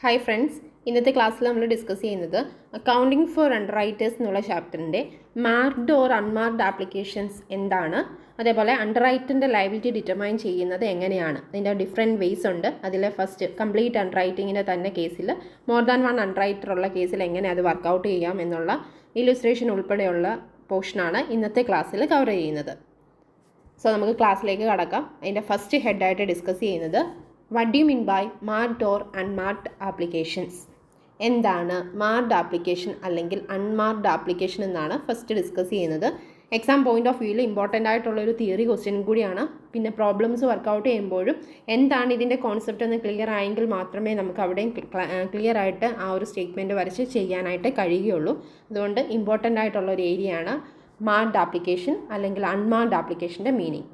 Hi friends, ഇന്നത്തെ ക്ലാസ്സിൽ നമ്മൾ ഡിസ്കസ് ചെയ്യുന്നത് അക്കൗണ്ടിങ് ഫോർ അണ്ടർറൈറ്റേഴ്സ് എന്നുള്ള ചാപ്റ്ററിൻ്റെ മാർക്ക്ഡ് ഓർ അൺമാർക്ക്ഡ് ആപ്ലിക്കേഷൻസ് എന്താണ്, അതേപോലെ അണ്ടർറൈറ്ററിൻ്റെ ലയബിലിറ്റി ഡിറ്റർമൈൻ ചെയ്യുന്നത് എങ്ങനെയാണ്. അതിൻ്റെ ഡിഫറെൻറ്റ് വേയ്സ് ഉണ്ട്. അതിലെ ഫസ്റ്റ് കംപ്ലീറ്റ് അണ്ടർറൈറ്റിങ്ങിൻ്റെ തന്നെ കേസിൽ മോർ ദാൻ വൺ അണ്ടർറൈറ്റർ ഉള്ള കേസിൽ എങ്ങനെ അത് വർക്കൗട്ട് ചെയ്യാം എന്നുള്ള ഇല്ലുസ്ട്രേഷൻ ഉൾപ്പെടെയുള്ള പോർഷനാണ് ഇന്നത്തെ ക്ലാസ്സിൽ കവർ ചെയ്യുന്നത്. സോ നമുക്ക് ക്ലാസ്സിലേക്ക് കടക്കാം. അതിൻ്റെ ഫസ്റ്റ് ഹെഡായിട്ട് ഡിസ്കസ് ചെയ്യുന്നത് what do you mean by marked or unmarked applications. എന്താണ് മാർക്ക്ഡ് ആപ്ലിക്കേഷൻ അല്ലെങ്കിൽ അൺമാർക്ക്ഡ് ആപ്ലിക്കേഷൻ എന്നാണ് ഫസ്റ്റ് ഡിസ്കസ് ചെയ്യുന്നത്. എക്സാം പോയിന്റ് ഓഫ് വ്യൂവിൽ ഇമ്പോർട്ടൻ്റ് ആയിട്ടുള്ളൊരു തിയറി ക്വസ്റ്റ്യൻ കൂടിയാണ്. പിന്നെ പ്രോബ്ലംസ് വർക്കൗട്ട് ചെയ്യുമ്പോഴും എന്താണ് ഇതിൻ്റെ കോൺസെപ്റ്റ് എന്ന് ക്ലിയർ ആയെങ്കിൽ മാത്രമേ നമുക്ക് അവിടെയും ക്ലിയർ ആയിട്ട് ആ ഒരു സ്റ്റേറ്റ്മെൻറ്റ് വരച്ച് ചെയ്യാനായിട്ട് കഴിയുകയുള്ളൂ. അതുകൊണ്ട് ഇമ്പോർട്ടൻ്റ് ആയിട്ടുള്ള ഒരു ഏരിയയാണ് മാർക്ക്ഡ് ആപ്ലിക്കേഷൻ അല്ലെങ്കിൽ അൺമാർക്ക്ഡ് ആപ്ലിക്കേഷൻ്റെ meaning.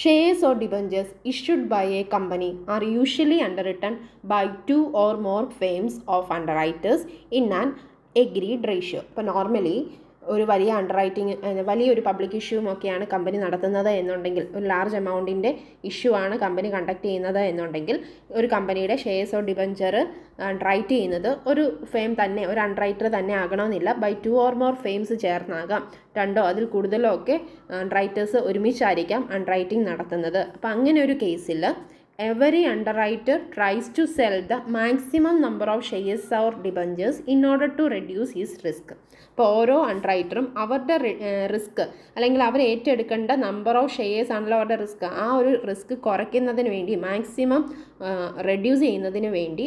Shares or debentures issued by a company are usually underwritten by two or more firms of underwriters in an agreed ratio. ഇപ്പോൾ നോർമലി ഒരു വലിയ അണ്ടർറൈറ്റിംഗ് വലിയൊരു പബ്ലിക് ഇഷ്യൂവും ഒക്കെയാണ് കമ്പനി നടത്തുന്നത് എന്നുണ്ടെങ്കിൽ, ഒരു ലാർജ് എമൗണ്ടിൻ്റെ ഇഷ്യൂ ആണ് കമ്പനി കണ്ടക്ട് ചെയ്യുന്നത് എന്നുണ്ടെങ്കിൽ, ഒരു കമ്പനിയുടെ ഷെയർസ് ഓർ ഡിബഞ്ചർ അണ്ടർറൈറ്റ് ചെയ്യുന്നത് ഒരു ഫേം തന്നെ, ഒരു അണ്ടർറൈറ്റർ തന്നെ ആകണമെന്നില്ല. By two or more firms ചേർന്നാകാം, രണ്ടോ അതിൽ കൂടുതലോ ഒക്കെ അണ്ടർറൈറ്റേഴ്സ് ഒരുമിച്ചായിരിക്കാം അണ്ടർറൈറ്റിംഗ് നടത്തുന്നത്. അപ്പോൾ അങ്ങനെ ഒരു കേസിൽ every underwriter tries to sell the maximum number of shares or debentures in order to reduce his risk. അപ്പോൾ ഓരോ അണ്ടർറൈറ്ററും അവരുടെ റിസ്ക് അല്ലെങ്കിൽ അവർ ഏറ്റെടുക്കേണ്ട നമ്പർ ഓഫ് ഷെയർസ് ആണല്ലോ അവരുടെ റിസ്ക്, ആ ഒരു റിസ്ക് കുറയ്ക്കുന്നതിന് വേണ്ടി, മാക്സിമം റെഡ്യൂസ് ചെയ്യുന്നതിന് വേണ്ടി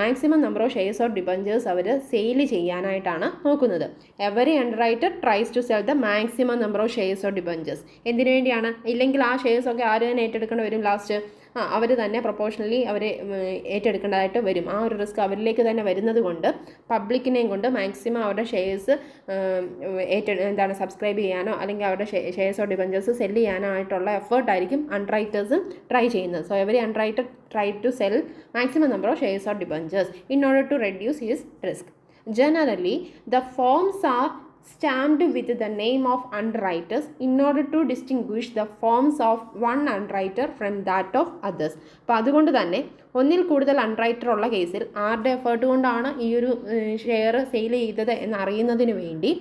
maximum number of shares or debentures അവർ സെയിൽ ചെയ്യാനായിട്ടാണ് നോക്കുന്നത്. Every underwriter tries to sell the maximum number of shares or debentures. എന്തിനു വേണ്ടിയാണ്? ഇല്ലെങ്കിൽ ആ ഷെയർസൊക്കെ ആര് തന്നെ ഏറ്റെടുക്കേണ്ടി വരും? ലാസ്റ്റ് അവർ തന്നെ പ്രൊപ്പോർഷണലി അവർ ഏറ്റെടുക്കേണ്ടതായിട്ട് വരും. ആ ഒരു റിസ്ക് അവരിലേക്ക് തന്നെ വരുന്നത് കൊണ്ട് പബ്ലിക്കിനെയും കൊണ്ട് മാക്സിമം അവരുടെ ഷെയർസ് സബ്സ്ക്രൈബ് ചെയ്യാനോ അല്ലെങ്കിൽ അവരുടെ ഷെയർസോ ഡിബഞ്ചേഴ്സ് സെല് ചെയ്യാനായിട്ടുള്ള എഫേർട്ടായിരിക്കും അണ്ടർറൈറ്റേഴ്സും ട്രൈ ചെയ്യുന്നത്. So every underwriter try to sell maximum number of shares or debentures in order to reduce his risk. Generally, the forms are stamped with the name of underwriters in order to distinguish the forms of one underwriter from that of others. അപ്പോൾ അതുകൊണ്ട് തന്നെ ഒന്നിൽ കൂടുതൽ underwriter ഉള്ള കേസിൽ ആരുടെ effort കൊണ്ടാണ് ഈ ഒരു ഷെയർ സെയിൽ ചെയ്തത് എന്നറിയുന്നതിന് വേണ്ടി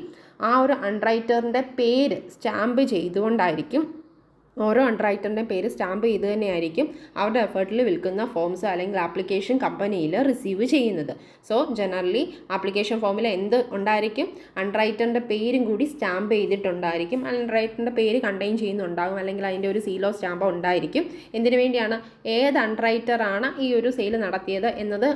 ആ ഒരു അണ്ടർറൈറ്ററിൻ്റെ പേര് സ്റ്റാമ്പ് ചെയ്തുകൊണ്ടായിരിക്കും, ഓരോ അണ്ടർറൈറ്ററിൻ്റെ പേര് സ്റ്റാമ്പ് ചെയ്ത് തന്നെയായിരിക്കും അവരുടെ എഫേർട്ടിൽ വിൽക്കുന്ന ഫോംസ് അല്ലെങ്കിൽ ആപ്ലിക്കേഷൻ കമ്പനിയിൽ റിസീവ് ചെയ്യുന്നത്. സോ ജനറലി ആപ്ലിക്കേഷൻ ഫോമിൽ എന്ത് ഉണ്ടായിരിക്കും? അണ്ടർറൈറ്ററിൻ്റെ പേരും കൂടി സ്റ്റാമ്പ് ചെയ്തിട്ടുണ്ടായിരിക്കും. അണ്ടർറൈറ്ററിൻ്റെ പേര് കണ്ടെയ്ൻ ചെയ്യുന്നുണ്ടാകും, അല്ലെങ്കിൽ അതിൻ്റെ ഒരു സീലോ സ്റ്റാമ്പോ ഉണ്ടായിരിക്കും. എന്തിനു വേണ്ടിയാണ്? ഏത് അണ്ടർറൈറ്ററാണ് ഈ ഒരു സെയിൽ നടത്തിയത് എന്നത്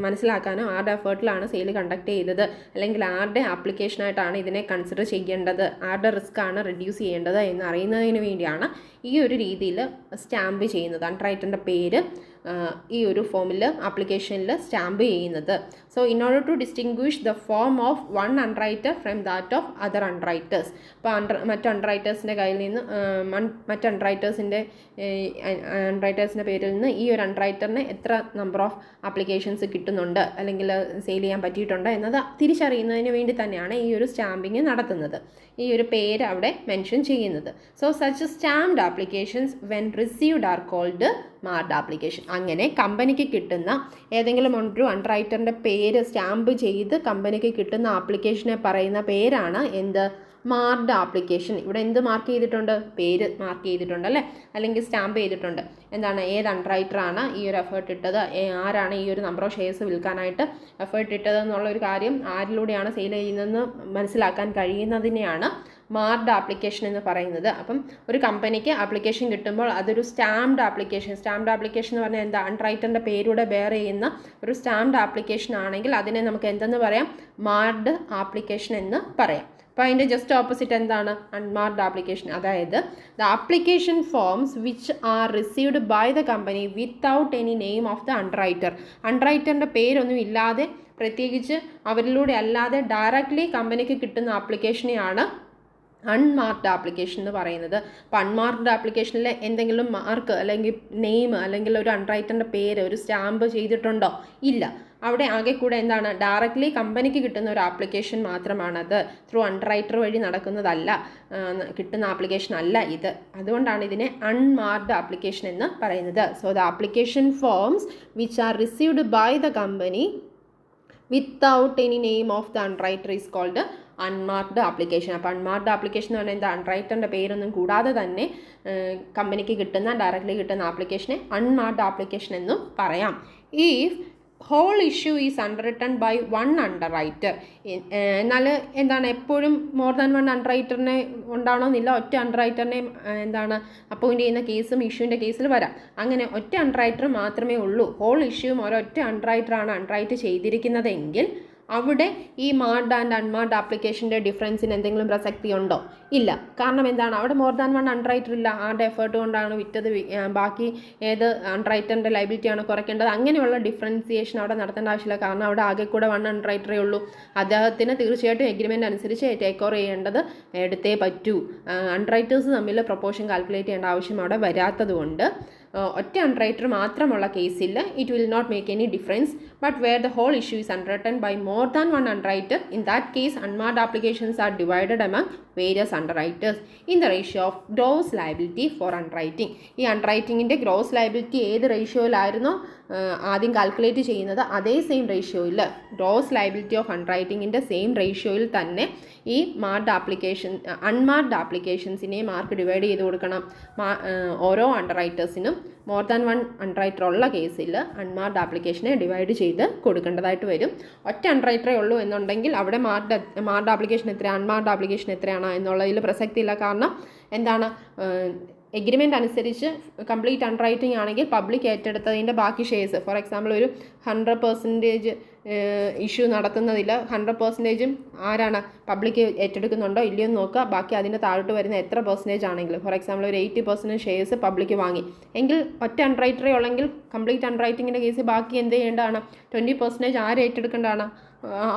മനസ്സിലാക്കാനോ, ആരുടെ എഫേർട്ടിലാണ് സെയിൽ കണ്ടക്ട് ചെയ്തത്, അല്ലെങ്കിൽ ആരുടെ ആപ്ലിക്കേഷനായിട്ടാണ് ഇതിനെ കൺസിഡർ ചെയ്യേണ്ടത്, ആരുടെ റിസ്ക് ആണ് റെഡ്യൂസ് ചെയ്യേണ്ടത് എന്ന് അറിയുന്നതിന് വേണ്ടിയാണ് ഈ ഒരു രീതിയിൽ സ്റ്റാമ്പ് ചെയ്യുന്നത്. അണ്ടർറൈറ്ററിൻ്റെ പേര് ഈ ഒരു ഫോമിൽ ആപ്ലിക്കേഷനിൽ സ്റ്റാമ്പ് ചെയ്യുന്നത്. So in order to distinguish the form of one underwriter from that of other underwriters. അപ്പോൾ മറ്റ് അണ്ടർറൈറ്റേഴ്സിൻ്റെ കയ്യിൽ നിന്ന് മറ്റ് അണ്ടർറൈറ്റേഴ്സിൻ്റെ പേരിൽ നിന്ന് ഈ ഒരു അണ്ടർറൈറ്ററിന് എത്ര നമ്പർ ഓഫ് ആപ്ലിക്കേഷൻസ് കിട്ടുന്നുണ്ട് അല്ലെങ്കിൽ സെയിൽ ചെയ്യാൻ പറ്റിയിട്ടുണ്ട് എന്നത് തിരിച്ചറിയുന്നതിന് വേണ്ടി തന്നെയാണ് ഈ ഒരു സ്റ്റാമ്പിങ് നടത്തുന്നത്, ഈ ഒരു പേര് അവിടെ മെൻഷൻ ചെയ്യുന്നത്. So such stamped applications when received are called marked application. അങ്ങനെ കമ്പനിക്ക് കിട്ടുന്ന ഏതെങ്കിലും ഒരു അണ്ടർറൈറ്ററിൻ്റെ പേര് സ്റ്റാമ്പ് ചെയ്ത് കമ്പനിക്ക് കിട്ടുന്ന ആപ്ലിക്കേഷനെ പറയുന്ന പേരാണ് എന്ത്? Marked application. ഇവിടെ എന്ത് മാർക്ക് ചെയ്തിട്ടുണ്ട്? പേര് മാർക്ക് ചെയ്തിട്ടുണ്ട് അല്ലേ, അല്ലെങ്കിൽ സ്റ്റാമ്പ് ചെയ്തിട്ടുണ്ട്. എന്താണ്? ഏത് അണ്ടർറൈറ്ററാണ് ഈ ഒരു എഫേർട്ട് ഇട്ടത്, ആരാണ് ഈ ഒരു നമ്പർ ഓഫ് ഷെയർസ് വിൽക്കാനായിട്ട് എഫേർട്ട് ഇട്ടത് എന്നുള്ളൊരു കാര്യം, ആരിലൂടെയാണ് സെയിൽ ചെയ്യുന്നതെന്ന് മനസ്സിലാക്കാൻ കഴിയുന്നതിനെയാണ് മാർക്ക്ഡ് ആപ്ലിക്കേഷൻ എന്ന് പറയുന്നത്. അപ്പം ഒരു കമ്പനിക്ക് ആപ്ലിക്കേഷൻ കിട്ടുമ്പോൾ അതൊരു സ്റ്റാമ്പ്ഡ് ആപ്ലിക്കേഷൻ എന്ന് പറഞ്ഞാൽ എന്താ? അണ്ടർറൈറ്ററിൻ്റെ പേരൂടെ ബെയർ ചെയ്യുന്ന ഒരു സ്റ്റാമ്പ്ഡ് ആപ്ലിക്കേഷൻ ആണെങ്കിൽ അതിനെ നമുക്ക് എന്തെന്ന് പറയാം? മാർക്ക്ഡ് ആപ്ലിക്കേഷൻ എന്ന് പറയാം. അപ്പോൾ അതിൻ്റെ ജസ്റ്റ് ഓപ്പോസിറ്റ് എന്താണ്? Unmarked application. അതായത് the application forms which are received by the company without any name of the underwriter. അണ്ടർറൈറ്ററിൻ്റെ പേരൊന്നും ഇല്ലാതെ, പ്രത്യേകിച്ച് അവരിലൂടെ അല്ലാതെ ഡയറക്റ്റ്ലി കമ്പനിക്ക് കിട്ടുന്ന ആപ്ലിക്കേഷനെയാണ് അൺമാർക്ക്ഡ് ആപ്ലിക്കേഷൻ എന്ന് പറയുന്നത്. അപ്പോൾ അൺമാർക്ക്ഡ് ആപ്ലിക്കേഷനിൽ എന്തെങ്കിലും മാർക്ക് അല്ലെങ്കിൽ നെയിം അല്ലെങ്കിൽ ഒരു അൺറൈറ്ററിൻ്റെ പേര് ഒരു സ്റ്റാമ്പ് ചെയ്തിട്ടുണ്ടോ? ഇല്ല. അവിടെ ആകെ കൂടെ എന്താണ്, ഡയറക്റ്റ്ലി കമ്പനിക്ക് കിട്ടുന്ന ഒരു ആപ്ലിക്കേഷൻ മാത്രമാണത്. ത്രൂ അൺറൈറ്റർ വഴി നടക്കുന്നതല്ല, കിട്ടുന്ന ആപ്ലിക്കേഷൻ അല്ല ഇത്. അതുകൊണ്ടാണ് ഇതിനെ അൺമാർക്ക്ഡ് ആപ്ലിക്കേഷൻ എന്ന് പറയുന്നത്. So the application forms which are received by the company without any name of the underwriter is called unmarked application. അപ്പോൾ അൺമാർക്ക്ഡ് ആപ്ലിക്കേഷൻ എന്ന് പറഞ്ഞാൽ എന്താ, അൺറൈറ്ററിൻ്റെ പേരൊന്നും കൂടാതെ തന്നെ കമ്പനിക്ക് കിട്ടുന്ന ഡയറക്റ്റ്ലി കിട്ടുന്ന ആപ്ലിക്കേഷനെ അൺമാർക്ക്ഡ് ആപ്ലിക്കേഷൻ എന്നും പറയാം. If whole issue is underwritten by one underwriter. എന്നാൽ എന്താണ്, എപ്പോഴും മോർ ദാൻ വൺ അണ്ടർറൈറ്ററിനെ ഉണ്ടാവണമെന്നില്ല. ഒറ്റ അണ്ടർറൈറ്ററിനെ എന്താണ് അപ്പോയിൻറ്റ് ചെയ്യുന്ന കേസും ഇഷ്യൂവിൻ്റെ കേസിൽ വരാം. അങ്ങനെ ഒറ്റ അണ്ടർറൈറ്റർ മാത്രമേ ഉള്ളൂ. ഹോൾ ഇഷ്യൂവും ഒരൊറ്റ അണ്ടർറൈറ്ററാണ് അണ്ടർറൈറ്റ് ചെയ്തിരിക്കുന്നതെങ്കിൽ അവിടെ ഈ മാർക്ക്ഡ് ആൻഡ് അൺമാർക്ക്ഡ് ആപ്ലിക്കേഷൻ്റെ ഡിഫറൻസിന് എന്തെങ്കിലും പ്രസക്തി ഉണ്ടോ? ഇല്ല. കാരണം എന്താണ്, അവിടെ മോർ ദാൻ വൺ അൺറൈറ്റർ ഇല്ല. ആരുടെ എഫേർട്ട് കൊണ്ടാണ് വിറ്റത്, ബാക്കി ഏത് അൺറൈറ്ററിൻ്റെ ലൈബിലിറ്റിയാണ് കുറയ്ക്കേണ്ടത്, അങ്ങനെയുള്ള ഡിഫറൻസിയേഷൻ അവിടെ നടത്തേണ്ട ആവശ്യമില്ല. കാരണം അവിടെ ആകെ കൂടെ വൺ അൺറൈറ്ററേ ഉള്ളൂ. അദ്ദേഹത്തിന് തീർച്ചയായിട്ടും എഗ്രിമെൻ്റ് അനുസരിച്ച് ടേക്ക് ഓവർ ചെയ്യേണ്ടത് എടുത്തേ പറ്റൂ. അൺറൈറ്റേഴ്സ് തമ്മിൽ പ്രൊപ്പോർഷൻ കാൽക്കുലേറ്റ് ചെയ്യേണ്ട ആവശ്യം അവിടെ വരാത്തത് കൊണ്ട് ഒറ്റ അൺറൈറ്റർ മാത്രമുള്ള കേസിൽ it will not make any difference. But where the whole issue is underwritten by more than one underwriter, in that case unmarked applications are divided among various underwriters in the ratio of gross liability for underwriting. ഈ അണ്ടർറൈറ്റിങ്ങിൻ്റെ gross liability ഏത് റേഷ്യോയിലായിരുന്നോ ആദ്യം calculate ചെയ്യുന്നത്, അതേ same റേഷ്യോയിൽ gross liability of അണ്ടർറൈറ്റിങ്ങിൻ്റെ same റേഷ്യോയിൽ തന്നെ ഈ അൺമാർക്ക്ഡ് ആപ്ലിക്കേഷൻസിനെ മാർക്ക് ഡിവൈഡ് ചെയ്ത് കൊടുക്കണം. ഓരോ അണ്ടർറൈറ്റേഴ്സിനും മോർ ദാൻ വൺ അണ്ടർറൈറ്റർ ഉള്ള കേസിൽ അൺമാർക്ക്ഡ് ആപ്ലിക്കേഷനെ ഡിവൈഡ് ചെയ്ത് കൊടുക്കേണ്ടതായിട്ട് വരും. ഒറ്റ അണ്ടർറൈറ്ററേ ഉള്ളൂ എന്നുണ്ടെങ്കിൽ അവിടെ മാർക്ക്ഡ് ആപ്ലിക്കേഷൻ എത്രയാണ്, അൺമാർക്ക്ഡ് ആപ്ലിക്കേഷൻ എത്രയാണ് എന്നുള്ളതിൽ പ്രസക്തിയില്ല. കാരണം എന്താണ്, എഗ്രിമെൻ്റ് അനുസരിച്ച് കംപ്ലീറ്റ് അണ്ടർറൈറ്റിംഗ് ആണെങ്കിൽ പബ്ലിക് ഏറ്റെടുത്തതിൻ്റെ ബാക്കി ഷെയർസ്, ഫോർ എക്സാമ്പിൾ ഒരു 100% ഇഷ്യൂ നടത്തുന്നതിൽ 100% ആരാണ്, പബ്ലിക് ഏറ്റെടുക്കുന്നുണ്ടോ ഇല്ലയോ എന്ന് നോക്കുക. ബാക്കി അതിൻ്റെ താഴോട്ട് വരുന്ന എത്ര പെർസെൻറ്റേജ് ആണെങ്കിലും, ഫോർ എക്സാമ്പിൾ ഒരു 80% ഷെയർസ് പബ്ലിക് വാങ്ങി എങ്കിൽ ഒറ്റ അണ്ടർറൈറ്ററേ ഉള്ളെങ്കിൽ കംപ്ലീറ്റ് അണ്ടർറൈറ്റിങ്ങിൻ്റെ കേസ് ബാക്കി എന്ത് ചെയ്യേണ്ടതാണ്, 20% ആര് ഏറ്റെടുക്കേണ്ടതാണ്,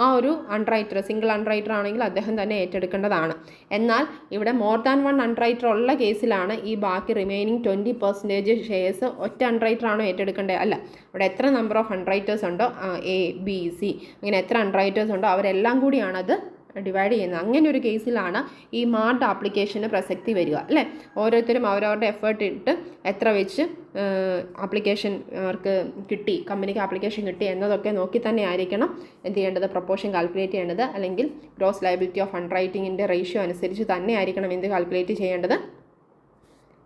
ആ ഒരു അണ്ടർറൈറ്റർ, സിംഗിൾ അണ്ടർറൈറ്റർ ആണെങ്കിൽ അദ്ദേഹം തന്നെ ഏറ്റെടുക്കേണ്ടതാണ്. എന്നാൽ ഇവിടെ മോർ ദാൻ വൺ അണ്ടർറൈറ്റർ ഉള്ള കേസിലാണ് ഈ ബാക്കി റിമൈനിങ് 20% ഷെയർസ് ഒറ്റ അണ്ടർറൈറ്റർ ആണോ ഏറ്റെടുക്കേണ്ടത്? അല്ല. അവിടെ എത്ര നമ്പർ ഓഫ് അണ്ടർറൈറ്റേഴ്സ് ഉണ്ടോ, ABC അങ്ങനെ എത്ര അണ്ടർറൈറ്റേഴ്സ് ഉണ്ടോ അവരെല്ലാം കൂടിയാണത് ഡിവൈഡ് ചെയ്യുന്നത്. അങ്ങനെ ഒരു കേസിലാണ് ഈ മാർക്ക്ഡ് ആപ്ലിക്കേഷന് പ്രസക്തി വരിക, അല്ലേ? ഓരോരുത്തരും അവരവരുടെ എഫേർട്ട് ഇട്ട് എത്ര വെച്ച് ആപ്ലിക്കേഷൻ അവർക്ക് കിട്ടി, കമ്പനിക്ക് ആപ്ലിക്കേഷൻ കിട്ടി എന്നതൊക്കെ നോക്കി തന്നെ ആയിരിക്കണം എന്ത് ചെയ്യേണ്ടത്, പ്രൊപ്പോർഷൻ കാൽക്കുലേറ്റ് ചെയ്യേണ്ടത്. അല്ലെങ്കിൽ ഗ്രോസ് ലയബിലിറ്റി ഓഫ് അണ്ടർറൈറ്റിങ്ങിൻ്റെ റേഷ്യോ അനുസരിച്ച് തന്നെ ആയിരിക്കണം എന്ത് കാൽക്കുലേറ്റ് ചെയ്യേണ്ടത്,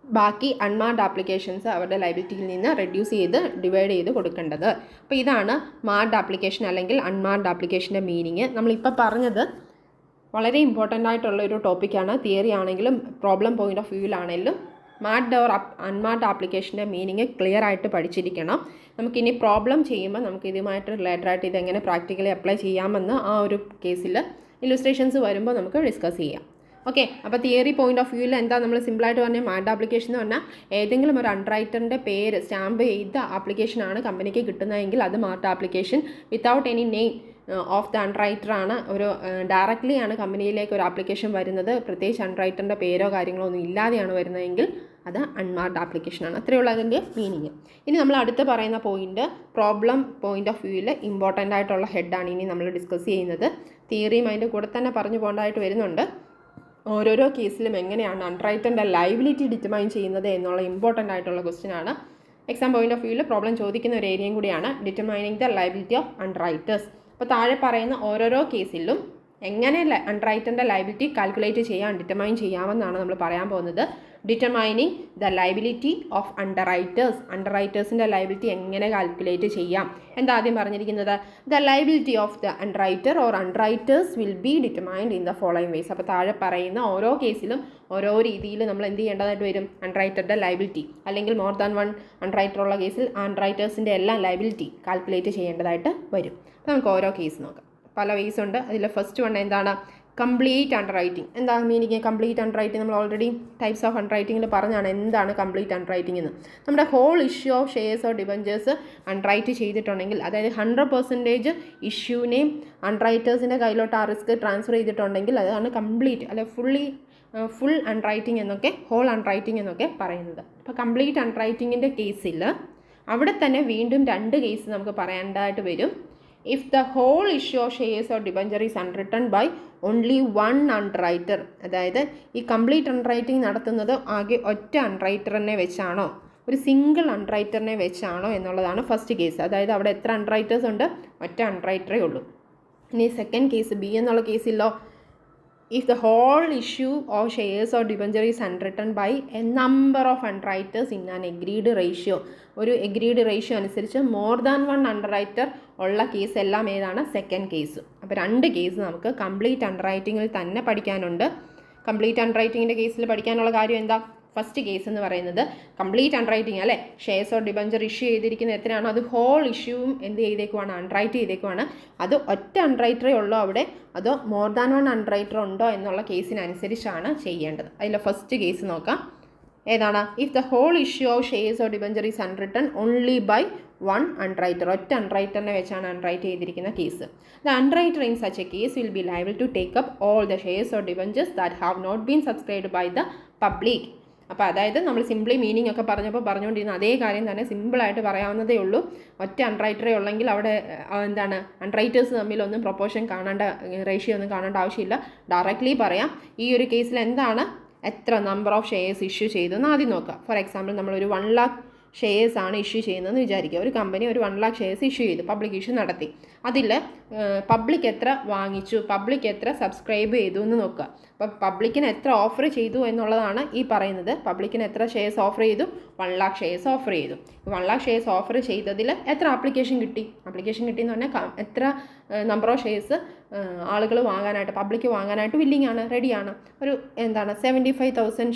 ബാക്കി അൺമാർക്ക്ഡ് ആപ്ലിക്കേഷൻസ് അവരുടെ ലയബിലിറ്റിയിൽ നിന്ന് റെഡ്യൂസ് ചെയ്ത് ഡിവൈഡ് ചെയ്ത് കൊടുക്കേണ്ടത്. അപ്പോൾ ഇതാണ് മാർക്ക്ഡ് ആപ്ലിക്കേഷൻ അല്ലെങ്കിൽ അൺമാർക്ക്ഡ് ആപ്ലിക്കേഷൻ്റെ മീനിങ്. നമ്മളിപ്പോൾ പറഞ്ഞത് വളരെ ഇമ്പോർട്ടൻ്റ് ആയിട്ടുള്ള ഒരു ടോപ്പിക്കാണ്. തിയറി ആണെങ്കിലും പ്രോബ്ലം പോയിൻ്റ് ഓഫ് വ്യൂവിലാണെങ്കിലും മാർക്ക്ഡ് ഓർ അൺമാർക്ക്ഡ് ആപ്ലിക്കേഷൻ്റെ മീനിങ് ക്ലിയർ ആയിട്ട് പഠിച്ചിരിക്കണം. നമുക്കിനി പ്രോബ്ലം ചെയ്യുമ്പോൾ നമുക്ക് ഇതുമായിട്ട് റിലേറ്റഡ് ആയിട്ട് ഇതെങ്ങനെ പ്രാക്ടിക്കലി അപ്ലൈ ചെയ്യാമെന്ന് ആ ഒരു കേസിൽ ഇല്ലുസ്ട്രേഷൻസ് വരുമ്പോൾ നമുക്ക് ഡിസ്കസ് ചെയ്യാം. ഓക്കെ. അപ്പോൾ തിയറി പോയിന്റ് ഓഫ് വ്യൂവിൽ എന്താ നമ്മൾ സിമ്പിളായിട്ട് പറഞ്ഞാൽ മാർക്ക്ഡ് ആപ്ലിക്കേഷൻ എന്ന് പറഞ്ഞാൽ ഏതെങ്കിലും ഒരു അണ്ടർറൈറ്ററിൻ്റെ പേര് സ്റ്റാമ്പ് ചെയ്ത ആപ്ലിക്കേഷനാണ് കമ്പനിക്ക് കിട്ടുന്നതെങ്കിൽ അത് marked application. Without any name of the underwriter ആണ്, ഒരു ഡയറക്റ്റ്ലി ആണ് കമ്പനിയിലേക്ക് ഒരു ആപ്ലിക്കേഷൻ വരുന്നത്, പ്രത്യേകിച്ച് അണ്ടർറൈറ്ററിൻ്റെ പേരോ കാര്യങ്ങളോ ഒന്നും ഇല്ലാതെയാണ് വരുന്നതെങ്കിൽ അത് അൺമാർക്ക്ഡ് ആപ്ലിക്കേഷനാണ്. അത്രയുള്ള അതിൻ്റെ മീനിങ്. ഇനി നമ്മൾ അടുത്ത് പറയുന്ന പോയിന്റ് പ്രോബ്ലം പോയിന്റ് ഓഫ് വ്യൂവിൽ ഇമ്പോർട്ടൻ്റ് ആയിട്ടുള്ള ഹെഡാണ് ഇനി നമ്മൾ ഡിസ്കസ് ചെയ്യുന്നത്. തിയറിയും അതിൻ്റെ കൂടെ തന്നെ പറഞ്ഞു പോകേണ്ടതായിട്ട് വരുന്നുണ്ട്. ഓരോരോ കേസിലും എങ്ങനെയാണ് അണ്ടർറൈറ്ററിൻ്റെ ലയബിലിറ്റി ഡിറ്റർമൈൻ ചെയ്യുന്നത് എന്നുള്ള ഇമ്പോർട്ടൻ്റ് ആയിട്ടുള്ള ക്വസ്റ്റ്യൻ ആണ്. എക്സാം പോയിന്റ് ഓഫ് വ്യൂവിൽ പ്രോബ്ലം ചോദിക്കുന്ന ഒരു ഏരിയയും കൂടിയാണ് determining the liability of underwriters. അപ്പോൾ താഴെ പറയുന്ന ഓരോരോ കേസിലും എങ്ങനെ അണ്ടർറൈറ്ററിൻ്റെ ലയബിലിറ്റി കാൽക്കുലേറ്റ് ചെയ്യാൻ ഡിറ്റർമൈൻ ചെയ്യാമെന്നാണ് നമ്മൾ പറയാൻ പോകുന്നത്. ഡിറ്റർമൈനിങ് ദ ലയബിലിറ്റി ഓഫ് അണ്ടർറൈറ്റേഴ്സിൻ്റെ ലയബിലിറ്റി എങ്ങനെ കാൽക്കുലേറ്റ് ചെയ്യാം. എന്താ ആദ്യം പറഞ്ഞിരിക്കുന്നത്, the liability of the underwriter or underwriters will be determined in the following ways. അപ്പോൾ താഴെ പറയുന്ന ഓരോ കേസിലും ഓരോ രീതിയിൽ നമ്മൾ എന്ത് ചെയ്യേണ്ടതായിട്ട് വരും, അണ്ടർറൈറ്ററുടെ ലയബിലിറ്റി അല്ലെങ്കിൽ മോർ ദാൻ വൺ അണ്ടർറൈറ്റർ ഉള്ള കേസിൽ അണ്ടർറൈറ്റേഴ്സിൻ്റെ എല്ലാം ലയബിലിറ്റി കാൽക്കുലേറ്റ് ചെയ്യേണ്ടതായിട്ട് വരും. അപ്പോൾ നമുക്ക് ഓരോ കേസ് നോക്കാം. പല വേസ് ഉണ്ട്. അതിൽ ഫസ്റ്റ് വൺ എന്താണ്, കംപ്ലീറ്റ് അണ്ടർറൈറ്റിംഗ്. എന്താണ് മീനിങ് കംപ്ലീറ്റ് അണ്ടർറൈറ്റിംഗ്? നമ്മൾ ഓൾറെഡി ടൈപ്സ് ഓഫ് അണ്ടർറൈറ്റിംഗിൽ പറഞ്ഞാണ് എന്താണ് കംപ്ലീറ്റ് അണ്ടർറൈറ്റിംഗ് എന്ന്. നമ്മുടെ whole issue of shares or debentures underwrite ചെയ്തിട്ടുണ്ടെങ്കിൽ, അതായത് 100% ഇഷ്യൂവിനെയും അണ്ടർറൈറ്റേഴ്സിൻ്റെ കയ്യിലോട്ട് ആ റിസ്ക് ട്രാൻസ്ഫർ ചെയ്തിട്ടുണ്ടെങ്കിൽ അതാണ് കംപ്ലീറ്റ് അല്ലെ ഫുള്ളി ഫുൾ അൺറൈറ്റിംഗ് എന്നൊക്കെ ഹോൾ അൺറൈറ്റിംഗ് എന്നൊക്കെ പറയുന്നത്. അപ്പോൾ കംപ്ലീറ്റ് അൺറൈറ്റിങ്ങിൻ്റെ കേസിൽ അവിടെ തന്നെ വീണ്ടും 2 കേസ് നമുക്ക് പറയേണ്ടതായിട്ട് വരും. If the whole issue of shares or debenture is underwritten by only one underwriter, അതായത് ഈ കംപ്ലീറ്റ് അൺറൈറ്റിംഗ് നടത്തുന്നത് ആകെ ഒറ്റ അൺറൈറ്ററിനെ വെച്ചാണോ, ഒരു സിംഗിൾ അൺറൈറ്ററിനെ വെച്ചാണോ എന്നുള്ളതാണ് ഫസ്റ്റ് കേസ്. അതായത് അവിടെ എത്ര അൺറൈറ്റേഴ്സ് ഉണ്ട്, ഒറ്റ അൺറൈറ്ററേ ഉള്ളൂ. ഇനി സെക്കൻഡ് കേസ് ബി എന്നുള്ള കേസിലോ, if the whole issue of shares or debenture is underwritten by a number of underwriters in an agreed ratio, ഒരു എഗ്രീഡ് റേഷ്യോ അനുസരിച്ച് മോർ ദാൻ 1 അൺറൈറ്റർ ഉള്ള കേസ് എല്ലാം ഏതാണ്, സെക്കൻഡ് കേസ്. അപ്പോൾ 2 കേസ് നമുക്ക് complete അൺറൈറ്റിങ്ങിൽ തന്നെ പഠിക്കാനുണ്ട്. കംപ്ലീറ്റ് അൺറൈറ്റിങ്ങിൻ്റെ കേസിൽ പഠിക്കാനുള്ള കാര്യം എന്താ, ഫസ്റ്റ് കേസ് എന്ന് പറയുന്നത് കംപ്ലീറ്റ് അൺറൈറ്റിംഗ് അല്ലേ, ഷെയർസ് ഓർ ഡിബഞ്ചർ ഇഷ്യൂ ചെയ്തിരിക്കുന്നത് എത്രയാണോ അത് ഹോൾ ഇഷ്യൂവും എന്ത് ചെയ്തേക്കുവാണ്, അൺറൈറ്റ് ചെയ്തേക്കുവാണ്. അത് ഒറ്റ അൺറൈറ്ററേ ഉള്ളൂ അവിടെ, അതോ മോർ ദാൻ 1 അൺറൈറ്റർ ഉണ്ടോ എന്നുള്ള കേസിനനുസരിച്ചാണ് ചെയ്യേണ്ടത്. അതിലെ ഫസ്റ്റ് കേസ് നോക്കാം. ഏതാണ്, if the whole issue of shares or debenture is underwritten only by 1 underwriter, ഒറ്റ അൺറൈറ്ററിനെ വെച്ചാണ് അൺറൈറ്റ് ചെയ്തിരിക്കുന്ന case. The underwriter in such a case will be liable to take up all the shares or debentures that have not been subscribed by the public. അപ്പോൾ അതായത് നമ്മൾ simply meaning ഒക്കെ പറഞ്ഞുകൊണ്ടിരുന്ന അതേ കാര്യം തന്നെ സിമ്പിളായിട്ട് പറയാവുന്നതേ ഉള്ളൂ. ഒറ്റ അൺറൈറ്ററേ ഉള്ളെങ്കിൽ അവിടെ എന്താണ് അൺറൈറ്റേഴ്സ് തമ്മിലൊന്നും പ്രൊപ്പോർഷൻ കാണേണ്ട, റേഷ്യോ ഒന്നും കാണേണ്ട ആവശ്യമില്ല, ഡയറക്റ്റ്ലി പറയാം. ഈ ഒരു കേസിൽ എന്താണ്, എത്ര നമ്പർ ഓഫ് ഷെയർസ് ഇഷ്യൂ ചെയ്തതെന്ന് ആദ്യം നോക്കാം. ഫോർ എക്സാമ്പിൾ നമ്മളൊരു 1 lakh ഷെയർസ് ആണ് ഇഷ്യൂ ചെയ്യുന്നതെന്ന് വിചാരിക്കുക. ഒരു കമ്പനി ഒരു 1 lakh ഷെയർസ് ഇഷ്യൂ ചെയ്തു, പബ്ലിക് ഇഷ്യൂ നടത്തി. അതിൽ പബ്ലിക് എത്ര വാങ്ങിച്ചു, പബ്ലിക് എത്ര സബ്സ്ക്രൈബ് ചെയ്തു എന്ന് നോക്കുക. അപ്പോൾ പബ്ലിക്കിന് എത്ര ഓഫർ ചെയ്തു എന്നുള്ളതാണ് ഈ പറയുന്നത്. പബ്ലിക്കിന് എത്ര ഷെയർസ് ഓഫർ ചെയ്തു, 1 lakh ഷെയർസ് ഓഫർ ചെയ്തു. 1 lakh ഷെയർസ് ഓഫർ ചെയ്തതിൽ എത്ര ആപ്ലിക്കേഷൻ കിട്ടി, ആപ്ലിക്കേഷൻ കിട്ടിയെന്ന് പറഞ്ഞാൽ എത്ര നമ്പർ ഓഫ് ഷെയർസ് ആളുകൾ വാങ്ങാനായിട്ട്, പബ്ലിക് വാങ്ങാനായിട്ട് വില്ലിങ് ആണ്, റെഡിയാണ്. ഒരു എന്താണ് 75,000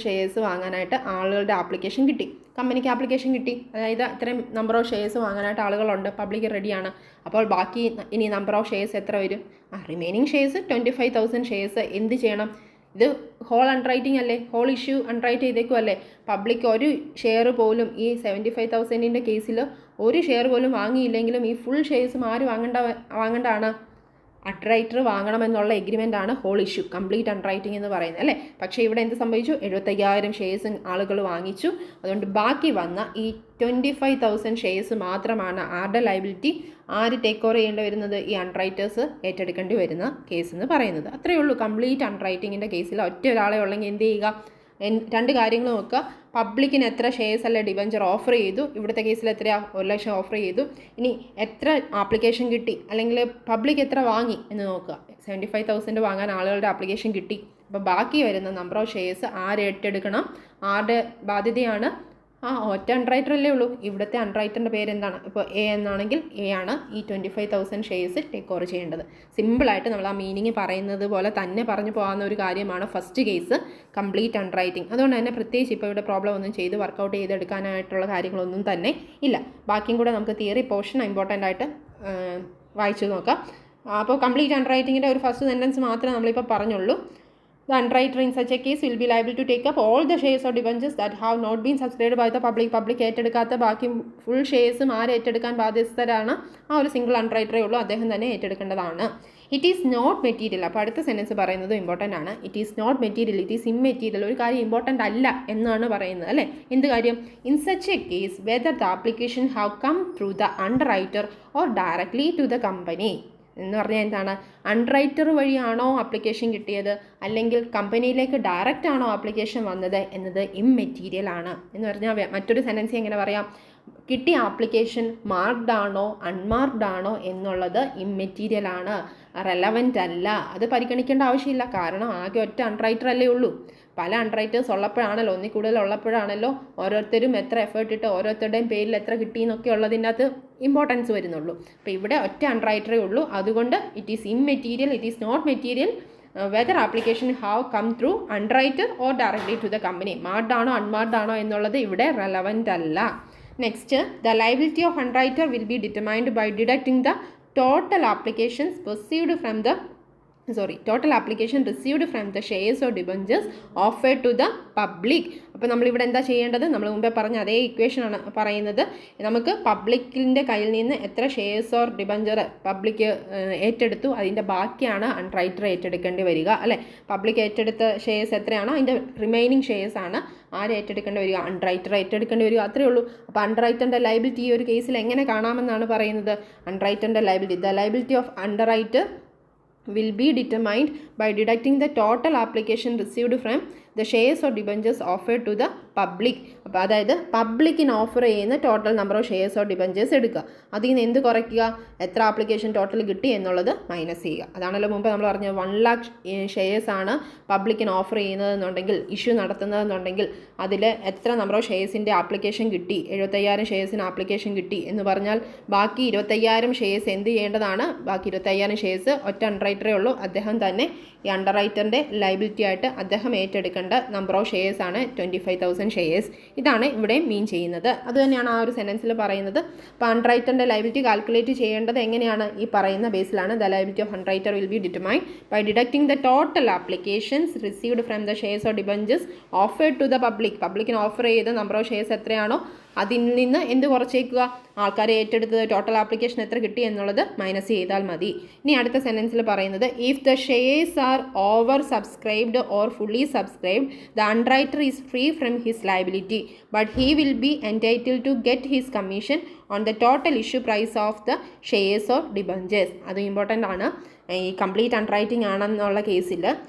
ഷെയർസ് വാങ്ങാനായിട്ട് ആളുകളുടെ ആപ്ലിക്കേഷൻ കിട്ടി, കമ്പനിക്ക് ആപ്ലിക്കേഷൻ കിട്ടി. അതായത് ഇത്രയും നമ്പർ ഓഫ് ഷെയർസ് വാങ്ങാനായിട്ട് ആളുകളുണ്ട്, പബ്ലിക് റെഡിയാണ്. അപ്പോൾ ബാക്കി ഇനി നമ്പർ ഓഫ് ഷെയർസ് എത്ര വരും, റിമൈനിങ് ഷെയർസ് 25,000 ഷെയർസ് എന്ത് ചെയ്യണം, ഇത് ഹോൾ അൺറൈറ്റിംഗ് അല്ലേ, ഹോൾ ഇഷ്യൂ അൺറൈറ്റ് ചെയ്തേക്കും അല്ലേ. പബ്ലിക് ഒരു ഷെയർ പോലും ഈ 75,000 കേസിൽ ഒരു ഷെയർ പോലും വാങ്ങിയില്ലെങ്കിലും ഈ ഫുൾ ഷെയർസും ആര് വാങ്ങേണ്ടതാണ്, അൺറൈറ്റർ വാങ്ങണമെന്നുള്ള എഗ്രിമെൻ്റ് ആണ് ഹോൾ ഇഷ്യൂ, കംപ്ലീറ്റ് അൺറൈറ്റിംഗ് എന്ന് പറയുന്നത് അല്ലേ. പക്ഷേ ഇവിടെ എന്ത് സംഭവിച്ചു, 75,000 ഷെയർസ് ആളുകൾ വാങ്ങിച്ചു. അതുകൊണ്ട് ബാക്കി വന്ന ഈ 25,000 ഷെയർസ് മാത്രമാണ് ആരുടെ ലയബിലിറ്റി, ആര് ടേക്ക് ഓവർ ചെയ്യേണ്ടി വരുന്നത്, ഈ അൺറൈറ്റേഴ്സ് ഏറ്റെടുക്കേണ്ടി വരുന്ന കേസ് എന്ന് പറയുന്നത്. അത്രയേ ഉള്ളൂ. കംപ്ലീറ്റ് അൺറൈറ്റിങ്ങിൻ്റെ കേസിൽ ഒറ്റ ഒരാളെ ഉള്ളെങ്കിൽ എന്ത് ചെയ്യുക, 2 കാര്യങ്ങൾ നോക്കുക. പബ്ലിക്കിന് എത്ര ഷെയർസ് അല്ലെ ഡിബഞ്ചർ ഓഫർ ചെയ്തു, ഇവിടുത്തെ കേസിൽ എത്രയാണ്, 1 ലക്ഷം ഓഫർ ചെയ്തു. ഇനി എത്ര ആപ്ലിക്കേഷൻ കിട്ടി, അല്ലെങ്കിൽ പബ്ലിക് എത്ര വാങ്ങി എന്ന് നോക്കുക. 75,000 വാങ്ങാൻ ആളുകളുടെ ആപ്ലിക്കേഷൻ കിട്ടി. അപ്പോൾ ബാക്കി വരുന്ന നമ്പർ ഓഫ് ഷെയർസ് ആര് ഏറ്റെടുക്കണം, ആരുടെ ബാധ്യതയാണ്, ഒറ്റ അൺറൈറ്റർ അല്ലേ ഉള്ളൂ. ഇവിടുത്തെ അൺറൈറ്ററിൻ്റെ പേരെന്താണ്, ഇപ്പോൾ എ എന്നാണെങ്കിൽ എ ആണ് ഈ 25,000 ഷെയർസ് ടേക്ക് ഓവർ ചെയ്യേണ്ടത്. സിമ്പിളായിട്ട് നമ്മൾ ആ മീനിങ് പറയുന്നത് പോലെ തന്നെ പറഞ്ഞു പോകാവുന്ന ഒരു കാര്യമാണ് ഫസ്റ്റ് കേസ്, കംപ്ലീറ്റ് അൺറൈറ്റിംഗ്. അതുകൊണ്ട് തന്നെ പ്രത്യേകിച്ച് ഇപ്പോൾ ഇവിടെ പ്രോബ്ലം ഒന്നും ചെയ്ത് വർക്കൗട്ട് ചെയ്തെടുക്കാനായിട്ടുള്ള കാര്യങ്ങളൊന്നും തന്നെ ഇല്ല. ബാക്കിയും കൂടെ നമുക്ക് തിയറി പോർഷൻ ഇമ്പോർട്ടൻ്റ് ആയിട്ട് വായിച്ചു നോക്കാം. അപ്പോൾ കംപ്ലീറ്റ് അൺറൈറ്റിങ്ങിൻ്റെ ഒരു ഫസ്റ്റ് സെൻറ്റൻസ് മാത്രമേ നമ്മളിപ്പോൾ പറഞ്ഞുള്ളൂ. The underwriter in such a case will be liable to take up all the shares or debentures that have not been subscribed by the public. Public ഏറ്റെടുക്കാത്ത ബാക്കി ഫുൾ ഷെയർസും ആര് ഏറ്റെടുക്കാൻ ബാധ്യസ്ഥരാണ്, ആ ഒരു സിംഗിൾ അൺറൈറ്ററേ ഉള്ളൂ, അദ്ദേഹം തന്നെ ഏറ്റെടുക്കേണ്ടതാണ്. It is not material. അപ്പോൾ അടുത്ത സെൻറ്റൻസ് പറയുന്നത് ഇമ്പോർട്ടൻ്റ് ആണ്. It is not material, it is immaterial. ഒരു കാര്യം ഇമ്പോർട്ടൻ്റ് അല്ല എന്നാണ് പറയുന്നത് അല്ലേ. എന്ത് കാര്യം, in such a case whether the application have come through the underwriter or directly to the company. എന്ന് പറഞ്ഞാൽ എന്താണ്, അൺറൈറ്റർ വഴിയാണോ ആപ്ലിക്കേഷൻ കിട്ടിയത്, അല്ലെങ്കിൽ കമ്പനിയിലേക്ക് ഡയറക്റ്റ് ആണോ ആപ്ലിക്കേഷൻ വന്നത് എന്നത് ഇമ്മെറ്റീരിയൽ ആണ്. എന്ന് പറഞ്ഞാൽ മറ്റൊരു സെൻറ്റൻസ് എങ്ങനെ പറയാം, കിട്ടിയ ആപ്ലിക്കേഷൻ മാർക്ക്ഡ് ആണോ അൺമാർക്ക്ഡ് ആണോ എന്നുള്ളത് ഇമ്മെറ്റീരിയൽ ആണ്, റെലവൻ്റ് അല്ല, അത് പരിഗണിക്കേണ്ട ആവശ്യമില്ല. കാരണം ആകെ ഒറ്റ അൺറൈറ്റർ അല്ലേ ഉള്ളൂ. പല അൺറൈറ്റേഴ്സ് ഉള്ളപ്പോഴാണല്ലോ, ഒന്നിൽ കൂടുതൽ ഉള്ളപ്പോഴാണല്ലോ ഓരോരുത്തരും എത്ര എഫേർട്ട് ഇട്ട് ഓരോരുത്തരുടെയും പേരിൽ എത്ര കിട്ടിയെന്നൊക്കെ ഉള്ളതിൻ്റെ അകത്ത് ഇമ്പോർട്ടൻസ് വരുന്നുള്ളൂ. അപ്പോൾ ഇവിടെ ഒറ്റ അൺറൈറ്ററേ ഉള്ളൂ. അതുകൊണ്ട് it is immaterial, it is not material whether application have come through underwriter or directly to the company. Marked ആണോ അൺമാർക്ക്ഡ് ആണോ എന്നുള്ളത് ഇവിടെ റെലവൻ്റ് അല്ല. Next, the liability of underwriter will be determined by deducting the total applications perceived from the total application received from the shares or debentures offered to the public. അപ്പോൾ നമ്മളിവിടെ എന്താ ചെയ്യേണ്ടത്? നമ്മൾ മുമ്പേ പറഞ്ഞ അതേ ഇക്വേഷനാണ് പറയുന്നത്. നമുക്ക് പബ്ലിക്കിൻ്റെ കയ്യിൽ നിന്ന് എത്ര ഷെയർസ് ഓർ ഡിബഞ്ചർ പബ്ലിക് ഏറ്റെടുത്തു, അതിൻ്റെ ബാക്കിയാണ് അൺറൈറ്റർ ഏറ്റെടുക്കേണ്ടി വരിക അല്ലേ. പബ്ലിക് ഏറ്റെടുത്ത ഷെയർസ് എത്രയാണോ അതിൻ്റെ റിമൈനിങ് ഷെയർസ് ആണ് ആര് ഏറ്റെടുക്കേണ്ടി വരിക? അൺറൈറ്റർ ഏറ്റെടുക്കേണ്ടി വരിക, അത്രയേ ഉള്ളൂ. അപ്പോൾ അൺറൈറ്ററിൻ്റെ ലയബിലിറ്റി ഈ ഒരു കേസിൽ എങ്ങനെ കാണാമെന്നാണ് പറയുന്നത്? അൺറൈറ്ററിൻ്റെ liability, the liability of underwriter will be determined by deducting the total application received from the shares or debentures offered to the public. അപ്പോൾ അതായത് പബ്ലിക്കിന് ഓഫർ ചെയ്യുന്ന total number of shares or debentures എടുക്കുക, അതിൽ നിന്ന് എന്ത് കുറയ്ക്കുക? എത്ര ആപ്ലിക്കേഷൻ ടോട്ടൽ കിട്ടി എന്നുള്ളത് മൈനസ് ചെയ്യുക. അതാണല്ലോ മുമ്പ് നമ്മൾ പറഞ്ഞത് 1 lakh ഷെയർസ് ആണ് പബ്ലിക്കിന് ഓഫർ ചെയ്യുന്നതെന്നുണ്ടെങ്കിൽ, ഇഷ്യൂ നടത്തുന്നതെന്നുണ്ടെങ്കിൽ അതിൽ എത്ര നമ്പർ ഓഫ് ഷെയർസിൻ്റെ ആപ്ലിക്കേഷൻ കിട്ടി? 75,000 ഷെയർസിന് ആപ്ലിക്കേഷൻ കിട്ടി എന്ന് പറഞ്ഞാൽ ബാക്കി 25,000 ഷെയർസ് എന്ത് ചെയ്യേണ്ടതാണ്? ബാക്കി 25,000 ഷെയർസ് ഒറ്റ അണ്ടർറൈറ്ററേ ഉള്ളൂ, അദ്ദേഹം തന്നെ ഈ അണ്ടർറൈറ്ററിൻ്റെ ലയബിലിറ്റി ആയിട്ട് അദ്ദേഹം ഏറ്റെടുക്കേണ്ട നമ്പർ ഓഫ് ഷെയർസ് ആണ് 25,000 ഷെയർസ്. ഇതാണ് ഇവിടെ മീൻ ചെയ്യുന്നത്. അതുതന്നെയാണ് ആ ഒരു സെൻറ്റൻസിൽ പറയുന്നത്. അപ്പോൾ അൺറൈറ്ററിൻ്റെ ലയബിലിറ്റി കാൽക്കുലേറ്റ് ചെയ്യേണ്ടത് എങ്ങനെയാണ്? ഈ പറയുന്ന ബേസിലാണ്. The liability of underwriter will be determined by deducting the total applications received from the shares or debentures offered to the public. പബ്ലിക്കിന് ഓഫർ ചെയ്ത നമ്പർ ഓഫ് ഷെയർസ് എത്രയാണോ അതിൽ നിന്ന് എന്ത് കുറച്ചേക്കുക? ആൾക്കാരെ ഏറ്റെടുത്തത് ടോട്ടൽ ആപ്ലിക്കേഷൻ എത്ര കിട്ടി എന്നുള്ളത് മൈനസ് ചെയ്താൽ മതി. ഇനി അടുത്ത സെൻറ്റൻസിൽ പറയുന്നത് if the shares are over subscribed or fully subscribed the underwriter is free from his liability but he will be entitled to get his commission on the total issue price of the shares or debentures. അത് important ആണ്. ഈ complete അൺറൈറ്റിംഗ് ആണെന്നുള്ള കേസിൽ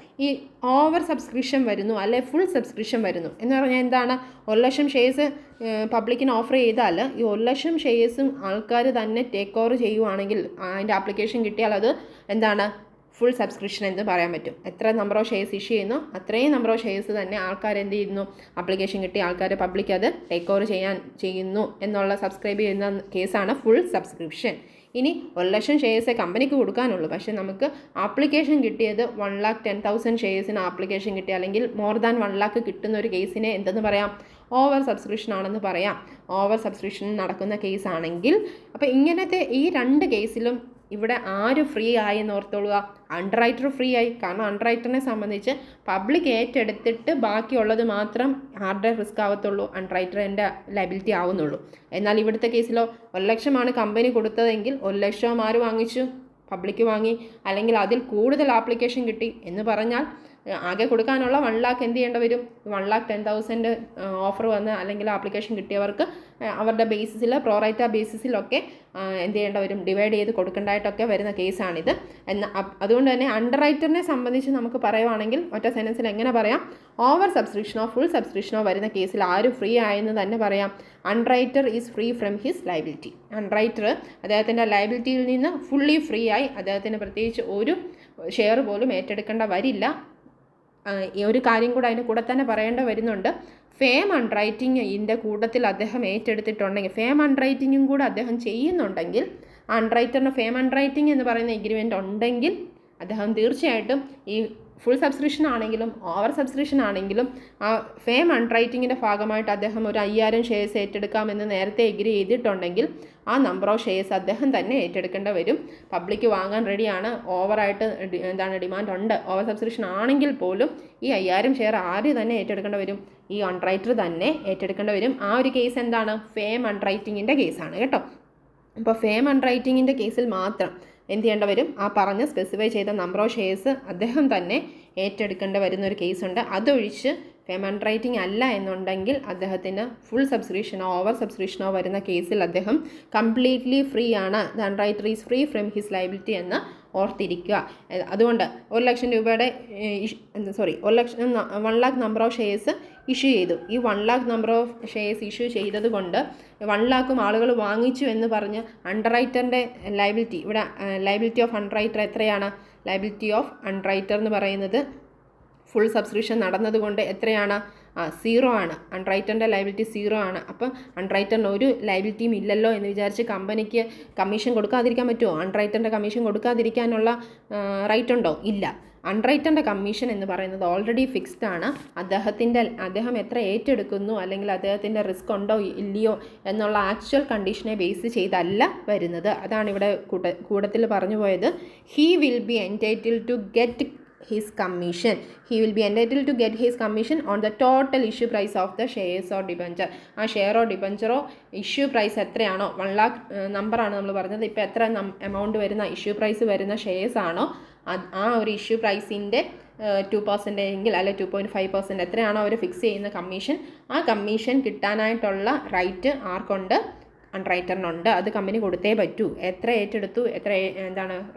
ഈ over subscription വരുന്നു അല്ലെ full subscription വരുന്നു എന്ന് പറഞ്ഞാൽ എന്താണ്? 1,00,000 ഷെയർസ് പബ്ലിക്കിന് ഓഫർ ചെയ്താൽ ഈ 1,00,000 ഷെയർസും ആൾക്കാർ തന്നെ ടേക്ക് ഓവർ ചെയ്യുവാണെങ്കിൽ അതിൻ്റെ ആപ്ലിക്കേഷൻ കിട്ടിയാൽ അത് എന്താണ്? ഫുൾ സബ്സ്ക്രിപ്ഷൻ എന്ന് പറയാൻ പറ്റും. എത്ര നമ്പർ ഓഫ് ഷെയർസ് ഇഷ്യൂ ചെയ്യുന്നു അത്രയും നമ്പർ ഓഫ് ഷെയർസ് തന്നെ ആൾക്കാർ എന്ത് ചെയ്യുന്നു? ആപ്ലിക്കേഷൻ കിട്ടി ആൾക്കാർ പബ്ലിക് അത് ടേക്ക് ഓവർ ചെയ്യുന്നു എന്നുള്ള സബ്സ്ക്രൈബ് ചെയ്യുന്ന കേസാണ് ഫുൾ സബ്സ്ക്രിപ്ഷൻ. ഇനി 1,00,000 ഷെയർസേ കമ്പനിക്ക് കൊടുക്കാനുള്ളൂ, പക്ഷേ നമുക്ക് ആപ്ലിക്കേഷൻ കിട്ടിയത് 1,10,000 ഷെയർസിന് ആപ്ലിക്കേഷൻ കിട്ടി, അല്ലെങ്കിൽ മോർ ദാൻ 1 lakh കിട്ടുന്ന ഒരു കേസിനെ എന്തെന്ന് പറയാം? ഓവർ സബ്സ്ക്രിപ്ഷൻ ആണെന്ന് പറയാം. ഓവർ സബ്സ്ക്രിപ്ഷൻ നടക്കുന്ന കേസാണെങ്കിൽ അപ്പോൾ ഇങ്ങനത്തെ ഈ 2 കേസിലും ഇവിടെ ആര് ഫ്രീ ആയി എന്ന് ഓർത്തോളുക? അണ്ടർറൈറ്റർ ഫ്രീ ആയി. കാരണം അണ്ടർറൈറ്ററിനെ സംബന്ധിച്ച് പബ്ലിക് ഏറ്റെടുത്തിട്ട് ബാക്കിയുള്ളത് മാത്രം ആരുടെ റിസ്ക് ആവത്തുള്ളൂ? അണ്ടർറൈറ്ററിൻ്റെ ലയബിലിറ്റി ആവുന്നുള്ളൂ. എന്നാൽ ഇവിടുത്തെ കേസിലോ 1,00,000 കമ്പനി കൊടുത്തതെങ്കിൽ 1,00,000 ആര് വാങ്ങിച്ചു? പബ്ലിക് വാങ്ങി. അല്ലെങ്കിൽ അതിൽ കൂടുതൽ ആപ്ലിക്കേഷൻ കിട്ടി എന്ന് പറഞ്ഞാൽ ആകെ കൊടുക്കാനുള്ള 1 lakh എന്ത് ചെയ്യേണ്ടി വരും? 1,10,000 ഓഫർ വന്ന് അല്ലെങ്കിൽ ആപ്ലിക്കേഷൻ കിട്ടിയവർക്ക് അവരുടെ ബേസിസിൽ പ്രോറൈറ്റ ബേസിസിലൊക്കെ എന്ത് ചെയ്യേണ്ടി വരും? ഡിവൈഡ് ചെയ്ത് കൊടുക്കേണ്ടതായിട്ടൊക്കെ വരുന്ന കേസാണിത്. അതുകൊണ്ട് തന്നെ അണ്ടർറൈറ്ററിനെ സംബന്ധിച്ച് നമുക്ക് പറയുവാണെങ്കിൽ ഒറ്റ സെൻറ്റൻസിൽ എങ്ങനെ പറയാം? ഓവർ സബ്സ്ക്രിപ്ഷനോ ഫുൾ സബ്സ്ക്രിപ്ഷനോ വരുന്ന കേസിൽ ആര് ഫ്രീ ആയെന്ന് തന്നെ പറയാം. Underwriter is free from his liability. Underwriter അദ്ദേഹത്തിൻ്റെ ലയബിലിറ്റിയിൽ നിന്ന് ഫുള്ളി ഫ്രീ ആയി. അദ്ദേഹത്തിന് പ്രത്യേകിച്ച് ഒരു ഷെയർ പോലും ഏറ്റെടുക്കേണ്ട വരില്ല. ഈ ഒരു കാര്യം കൂടെ അതിൻ്റെ കൂടെ തന്നെ പറയേണ്ട വരുന്നുണ്ട്. ഫേം അൺറൈറ്റിങ്ങിൻ്റെ കൂട്ടത്തിൽ അദ്ദേഹം ഏറ്റെടുത്തിട്ടുണ്ടെങ്കിൽ, ഫേം അൺറൈറ്റിങ്ങും കൂടെ അദ്ദേഹം ചെയ്യുന്നുണ്ടെങ്കിൽ, അൺറൈറ്ററിന് ഫേം അൺറൈറ്റിംഗ് എന്ന് പറയുന്ന എഗ്രിമെൻ്റ് ഉണ്ടെങ്കിൽ അദ്ദേഹം തീർച്ചയായിട്ടും ഈ ഫുൾ സബ്സ്ക്രിപ്ഷൻ ആണെങ്കിലും ഓവർ സബ്സ്ക്രിപ്ഷൻ ആണെങ്കിലും ആ ഫേം അൺറൈറ്റിങ്ങിൻ്റെ ഭാഗമായിട്ട് അദ്ദേഹം ഒരു 5,000 ഷെയർസ് ഏറ്റെടുക്കാമെന്ന് നേരത്തെ എഗ്രി ചെയ്തിട്ടുണ്ടെങ്കിൽ ആ നമ്പർ ഓഫ് ഷെയർസ് അദ്ദേഹം തന്നെ ഏറ്റെടുക്കേണ്ടി വരും. പബ്ലിക് വാങ്ങാൻ റെഡിയാണ്, ഓവറായിട്ട് ഡിമാൻഡ് ഉണ്ട്, ഓവർ സബ്സ്ക്രിപ്ഷൻ ആണെങ്കിൽ പോലും ഈ 5,000 ഷെയർ ആര് തന്നെ ഏറ്റെടുക്കേണ്ടി വരും? ഈ അൺറൈറ്റർ തന്നെ ഏറ്റെടുക്കേണ്ടി വരും. ആ ഒരു കേസ് എന്താണ്? ഫേം അൺറൈറ്റിങ്ങിൻ്റെ കേസാണ് കേട്ടോ. അപ്പോൾ ഫേം അൺറൈറ്റിങ്ങിൻ്റെ കേസിൽ മാത്രം എന്ത് ചെയ്യേണ്ടി വരും? ആ പറഞ്ഞ സ്പെസിഫൈ ചെയ്ത നമ്പർ ഓഫ് ഷെയർസ് അദ്ദേഹം തന്നെ ഏറ്റെടുക്കേണ്ടി വരുന്നൊരു കേസുണ്ട്. അതൊഴിച്ച് ഫേം അൺറൈറ്റിംഗ് അല്ല എന്നുണ്ടെങ്കിൽ അദ്ദേഹത്തിന് ഫുൾ സബ്സ്ക്രിപ്ഷനോ ഓവർ സബ്സ്ക്രിപ്ഷനോ വരുന്ന കേസിൽ അദ്ദേഹം കംപ്ലീറ്റ്ലി ഫ്രീ ആണ്. The underwriter is free from his liability എന്ന് ഓർത്തിരിക്കുക. അതുകൊണ്ട് 1,00,000 രൂപയുടെ 1 lakh number of shares issue ചെയ്തു. ഈ 1 lakh number of shares issue ചെയ്തത് കൊണ്ട് 1 lakh ആളുകൾ വാങ്ങിച്ചു എന്ന് പറഞ്ഞ് അണ്ടർറൈറ്ററിൻ്റെ ലയബിലിറ്റി, ഇവിടെ ലയബിലിറ്റി ഓഫ് അണ്ടർറൈറ്റർ എത്രയാണ്? ലയബിലിറ്റി ഓഫ് അണ്ടർറൈറ്റർ എന്ന് പറയുന്നത് ഫുൾ സബ്സ്ക്രിപ്ഷൻ നടന്നതുകൊണ്ട് എത്രയാണ്? 0 ആണ്. അൺറൈറ്ററിൻ്റെ ലയബിലിറ്റി 0 ആണ്. അപ്പം അൺറൈറ്ററിന് ഒരു ലയബിലിറ്റിയും ഇല്ലല്ലോ എന്ന് വിചാരിച്ച് കമ്പനിക്ക് കമ്മീഷൻ കൊടുക്കാതിരിക്കാൻ പറ്റുമോ? അൺറൈറ്ററിൻ്റെ കമ്മീഷൻ കൊടുക്കാതിരിക്കാനുള്ള റൈറ്റ് ഉണ്ടോ? ഇല്ല. അൺറൈറ്ററിൻ്റെ കമ്മീഷൻ എന്ന് പറയുന്നത് ഓൾറെഡി ഫിക്സ്ഡ് ആണ്. അദ്ദേഹം എത്ര ഏറ്റെടുക്കുന്നു അല്ലെങ്കിൽ അദ്ദേഹത്തിൻ്റെ റിസ്ക് ഉണ്ടോ ഇല്ലയോ എന്നുള്ള ആക്ച്വൽ കണ്ടീഷനെ ബേസ് ചെയ്തല്ല വരുന്നത്. അതാണ് ഇവിടെ കൂട്ടത്തിൽ പറഞ്ഞു പോയത്. He will be entitle to get his commission. He will be entitled to get his commission on the total issue price of the shares or debenture. ആ ഷെയറോ ഡിബഞ്ചറോ ഇഷ്യൂ പ്രൈസ് എത്രയാണോ, 1 lakh നമ്പറാണ് നമ്മൾ പറഞ്ഞത്. ഇപ്പോൾ എത്ര എമൗണ്ട് വരുന്ന ഇഷ്യൂ പ്രൈസ് വരുന്ന shares ആണോ ആ ഒരു ഇഷ്യൂ പ്രൈസിൻ്റെ 2% എങ്കിൽ അല്ലെ 2.5% എത്രയാണോ അവർ ഫിക്സ് ചെയ്യുന്ന കമ്മീഷൻ, ആ കമ്മീഷൻ കിട്ടാനായിട്ടുള്ള റൈറ്റ് ആർക്കുണ്ട്? അൺറൈറ്ററിനുണ്ട്. അത് കമ്പനി കൊടുത്തേ പറ്റൂ. എത്ര ഏറ്റെടുത്തു, എത്ര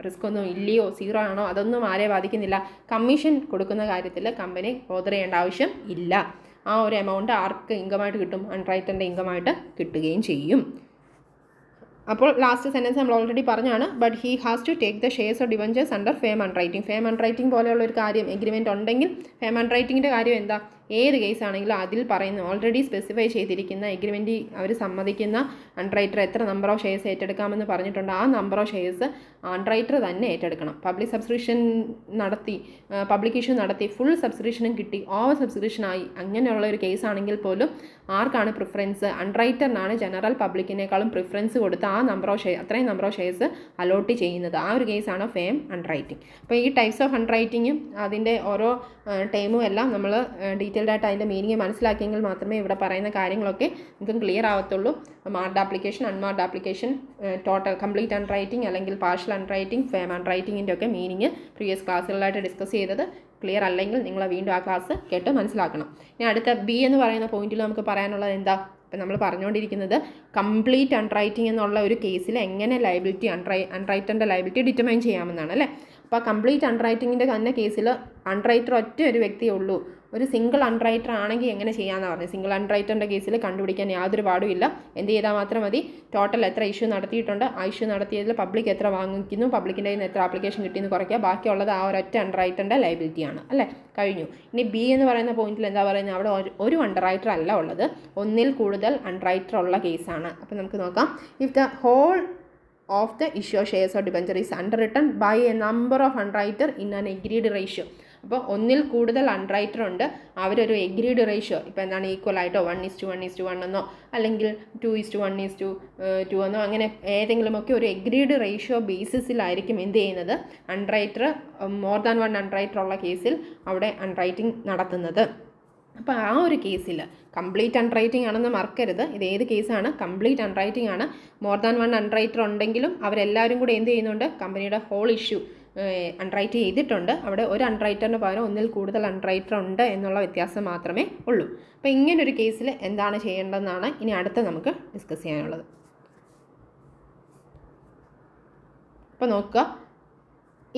റിസ്ക് ഒന്നും ഇല്ലയോ, സീറോ ആണോ, അതൊന്നും ആരെ ബാധിക്കുന്നില്ല. കമ്മീഷൻ കൊടുക്കുന്ന കാര്യത്തിൽ കമ്പനി ബോദർ ചെയ്യേണ്ട ആവശ്യം ഇല്ല. ആ ഒരു എമൗണ്ട് ആർക്ക് ഇൻകമായിട്ട് കിട്ടും? അൺറൈറ്ററിൻ്റെ ഇൻകമായിട്ട് കിട്ടുകയും ചെയ്യും. അപ്പോൾ ലാസ്റ്റ് സെൻറ്റൻസ് നമ്മൾ ഓൾറെഡി പറഞ്ഞാണ്. But he has to take the shares or debentures under firm underwriting. Firm underwriting പോലെയുള്ള ഒരു കാര്യം എഗ്രിമെൻറ്റ് ഉണ്ടെങ്കിൽ, ഫേം അൺറൈറ്റിങ്ങിൻ്റെ കാര്യം എന്താ? ഏത് കേസ് ആണെങ്കിലും അതിൽ പറയുന്ന ഓൾറെഡി സ്പെസിഫൈ ചെയ്തിരിക്കുന്ന എഗ്രിമെൻറ്റ് അവർ സമ്മതിക്കുന്ന അൺറൈറ്റർ എത്ര നമ്പർ ഓഫ് ഷെയർസ് ഏറ്റെടുക്കാമെന്ന് പറഞ്ഞിട്ടുണ്ട്. ആ നമ്പർ ഓഫ് ഷെയർസ് അൺറൈറ്റർ തന്നെ ഏറ്റെടുക്കണം. പബ്ലിക് സബ്സ്ക്രിപ്ഷൻ നടത്തി, പബ്ലിക് ഇഷ്യൂ നടത്തി, ഫുൾ സബ്സ്ക്രിപ്ഷനും കിട്ടി, ഓവർ സബ്സ്ക്രിപ്ഷനായി, അങ്ങനെയുള്ള ഒരു കേസ് ആണെങ്കിൽ പോലും ആർക്കാണ് പ്രിഫറൻസ്? അൺറൈറ്ററിനാണ് ജനറൽ പബ്ലിക്കിനേക്കാളും പ്രിഫറൻസ് കൊടുത്ത് ആ നമ്പർ ഓഫ് അത്രയും നമ്പർ ഓഫ് ഷെയർസ് അലോട്ട് ചെയ്യുന്നത്. ആ ഒരു കേസാണ് ഫേം അൺറൈറ്റിംഗ്. അപ്പോൾ ഈ ടൈപ്സ് ഓഫ് അൺറൈറ്റിങ്ങും അതിൻ്റെ ഓരോ ടൈമും എല്ലാം നമ്മൾ ഡീറ്റെയിൽഡ് ആയിട്ട് അതിൻ്റെ മീനിങ് മനസ്സിലാക്കിയെങ്കിൽ മാത്രമേ ഇവിടെ പറയുന്ന കാര്യങ്ങളൊക്കെ നിങ്ങൾക്ക് ക്ലിയർ ആവത്തുള്ളൂ. Marked application, unmarked application, total complete underwriting അല്ലെങ്കിൽ പാർഷ്യൽ അൺറൈറ്റിംഗ്, ഫേം അൺറൈറ്റിങ്ങിൻ്റെ ഒക്കെ മീനിങ് പ്രീവിയസ് ക്ലാസ്സുകളിലായിട്ട് ഡിസ്കസ് ചെയ്തത്. ക്ലിയർ അല്ലെങ്കിൽ നിങ്ങൾ വീണ്ടും ആ ക്ലാസ് കേട്ട് മനസ്സിലാക്കണം. ഇനി അടുത്ത ബി എന്ന് പറയുന്ന പോയിന്റിൽ നമുക്ക് പറയാനുള്ളത് എന്താ? ഇപ്പം നമ്മൾ പറഞ്ഞുകൊണ്ടിരിക്കുന്നത് കംപ്ലീറ്റ് അൺറൈറ്റിംഗ് എന്നുള്ള ഒരു കേസിൽ എങ്ങനെ ലയബിലിറ്റി അൺറൈറ്ററിൻ്റെ ലയബിലിറ്റി ഡിറ്റർമൈൻ ചെയ്യാമെന്നാണ് അല്ലേ. അപ്പോൾ കംപ്ലീറ്റ് അൺറൈറ്റിങ്ങിൻ്റെ തന്നെ കേസിൽ അൺറൈറ്റർ ഒറ്റ ഒരു വ്യക്തിയേ ഉള്ളൂ. ഒരു സിംഗിൾ അൺറൈറ്റർ ആണെങ്കിൽ എങ്ങനെ ചെയ്യാമെന്നാണ് പറഞ്ഞത്. സിംഗിൾ അൺറൈറ്ററിൻ്റെ കേസിൽ കണ്ടുപിടിക്കാൻ യാതൊരു പാടുമില്ല. എന്ത് ചെയ്താൽ മാത്രം മതി? ടോട്ടൽ എത്ര ഇഷ്യൂ നടത്തിയിട്ടുണ്ട്, ആ ഇഷ്യൂ നടത്തിയതിൽ പബ്ലിക് എത്ര വാങ്ങിക്കുന്നു, പബ്ലിക്കിൻ്റെ കയ്യിൽ നിന്ന് എത്ര ആപ്ലിക്കേഷൻ കിട്ടിയെന്ന് കുറയ്ക്കുക. ബാക്കിയുള്ളത് ആ ഒരൊറ്റ അൺറൈറ്ററിൻ്റെ ലയബിലിറ്റിയാണ് അല്ലേ. കഴിഞ്ഞു. ഇനി ബി എന്ന് പറയുന്ന പോയിന്റിൽ എന്താ പറയുന്നത്? അവിടെ ഒരു അൺറൈറ്റർ അല്ല ഉള്ളത്, ഒന്നിൽ കൂടുതൽ അൺറൈറ്റർ ഉള്ള കേസാണ്. അപ്പോൾ നമുക്ക് നോക്കാം. If the whole of the issue shares or debenture is underwritten by a number of underwriter in an agreed ratio. അപ്പോൾ ഒന്നിൽ കൂടുതൽ അൺറൈറ്റർ ഉണ്ട്, അവരൊരു എഗ്രീഡ് റേഷ്യോ, ഇപ്പോൾ എന്താണ് ഈക്വൽ ആയിട്ടോ 1:1:1 എന്നോ അല്ലെങ്കിൽ 2:1:2 എന്നോ അങ്ങനെ ഏതെങ്കിലുമൊക്കെ ഒരു എഗ്രീഡ് റേഷ്യോ ബേസിസിലായിരിക്കും എന്ത് ചെയ്യുന്നത്? അൺറൈറ്റർ മോർ ദാൻ 1 അൺറൈറ്റർ ഉള്ള കേസിൽ അവിടെ അൺറൈറ്റിംഗ് നടത്തുന്നത്. അപ്പോൾ ആ ഒരു കേസിൽ കംപ്ലീറ്റ് അൺറൈറ്റിംഗ് ആണെന്ന് മറക്കരുത്. ഇത് ഏത് കേസാണ്? കംപ്ലീറ്റ് അൺറൈറ്റിംഗ് ആണ്. മോർ ദാൻ 1 അൺറൈറ്റർ ഉണ്ടെങ്കിലും അവരെല്ലാവരും കൂടി എന്ത് ചെയ്യുന്നുണ്ട്? കമ്പനിയുടെ ഹോൾ ഇഷ്യൂ അൺറൈറ്റ് ചെയ്തിട്ടുണ്ട്. അവിടെ ഒരു അൺറൈറ്ററിന് പകരം ഒന്നിൽ കൂടുതൽ അൺറൈറ്റർ ഉണ്ട് എന്നുള്ള വ്യത്യാസം മാത്രമേ ഉള്ളൂ. അപ്പോൾ ഇങ്ങനൊരു കേസിൽ എന്താണ് ചെയ്യേണ്ടതെന്നാണ് ഇനി അടുത്ത് നമുക്ക് ഡിസ്കസ് ചെയ്യാനുള്ളത്. അപ്പോൾ നോക്കുക.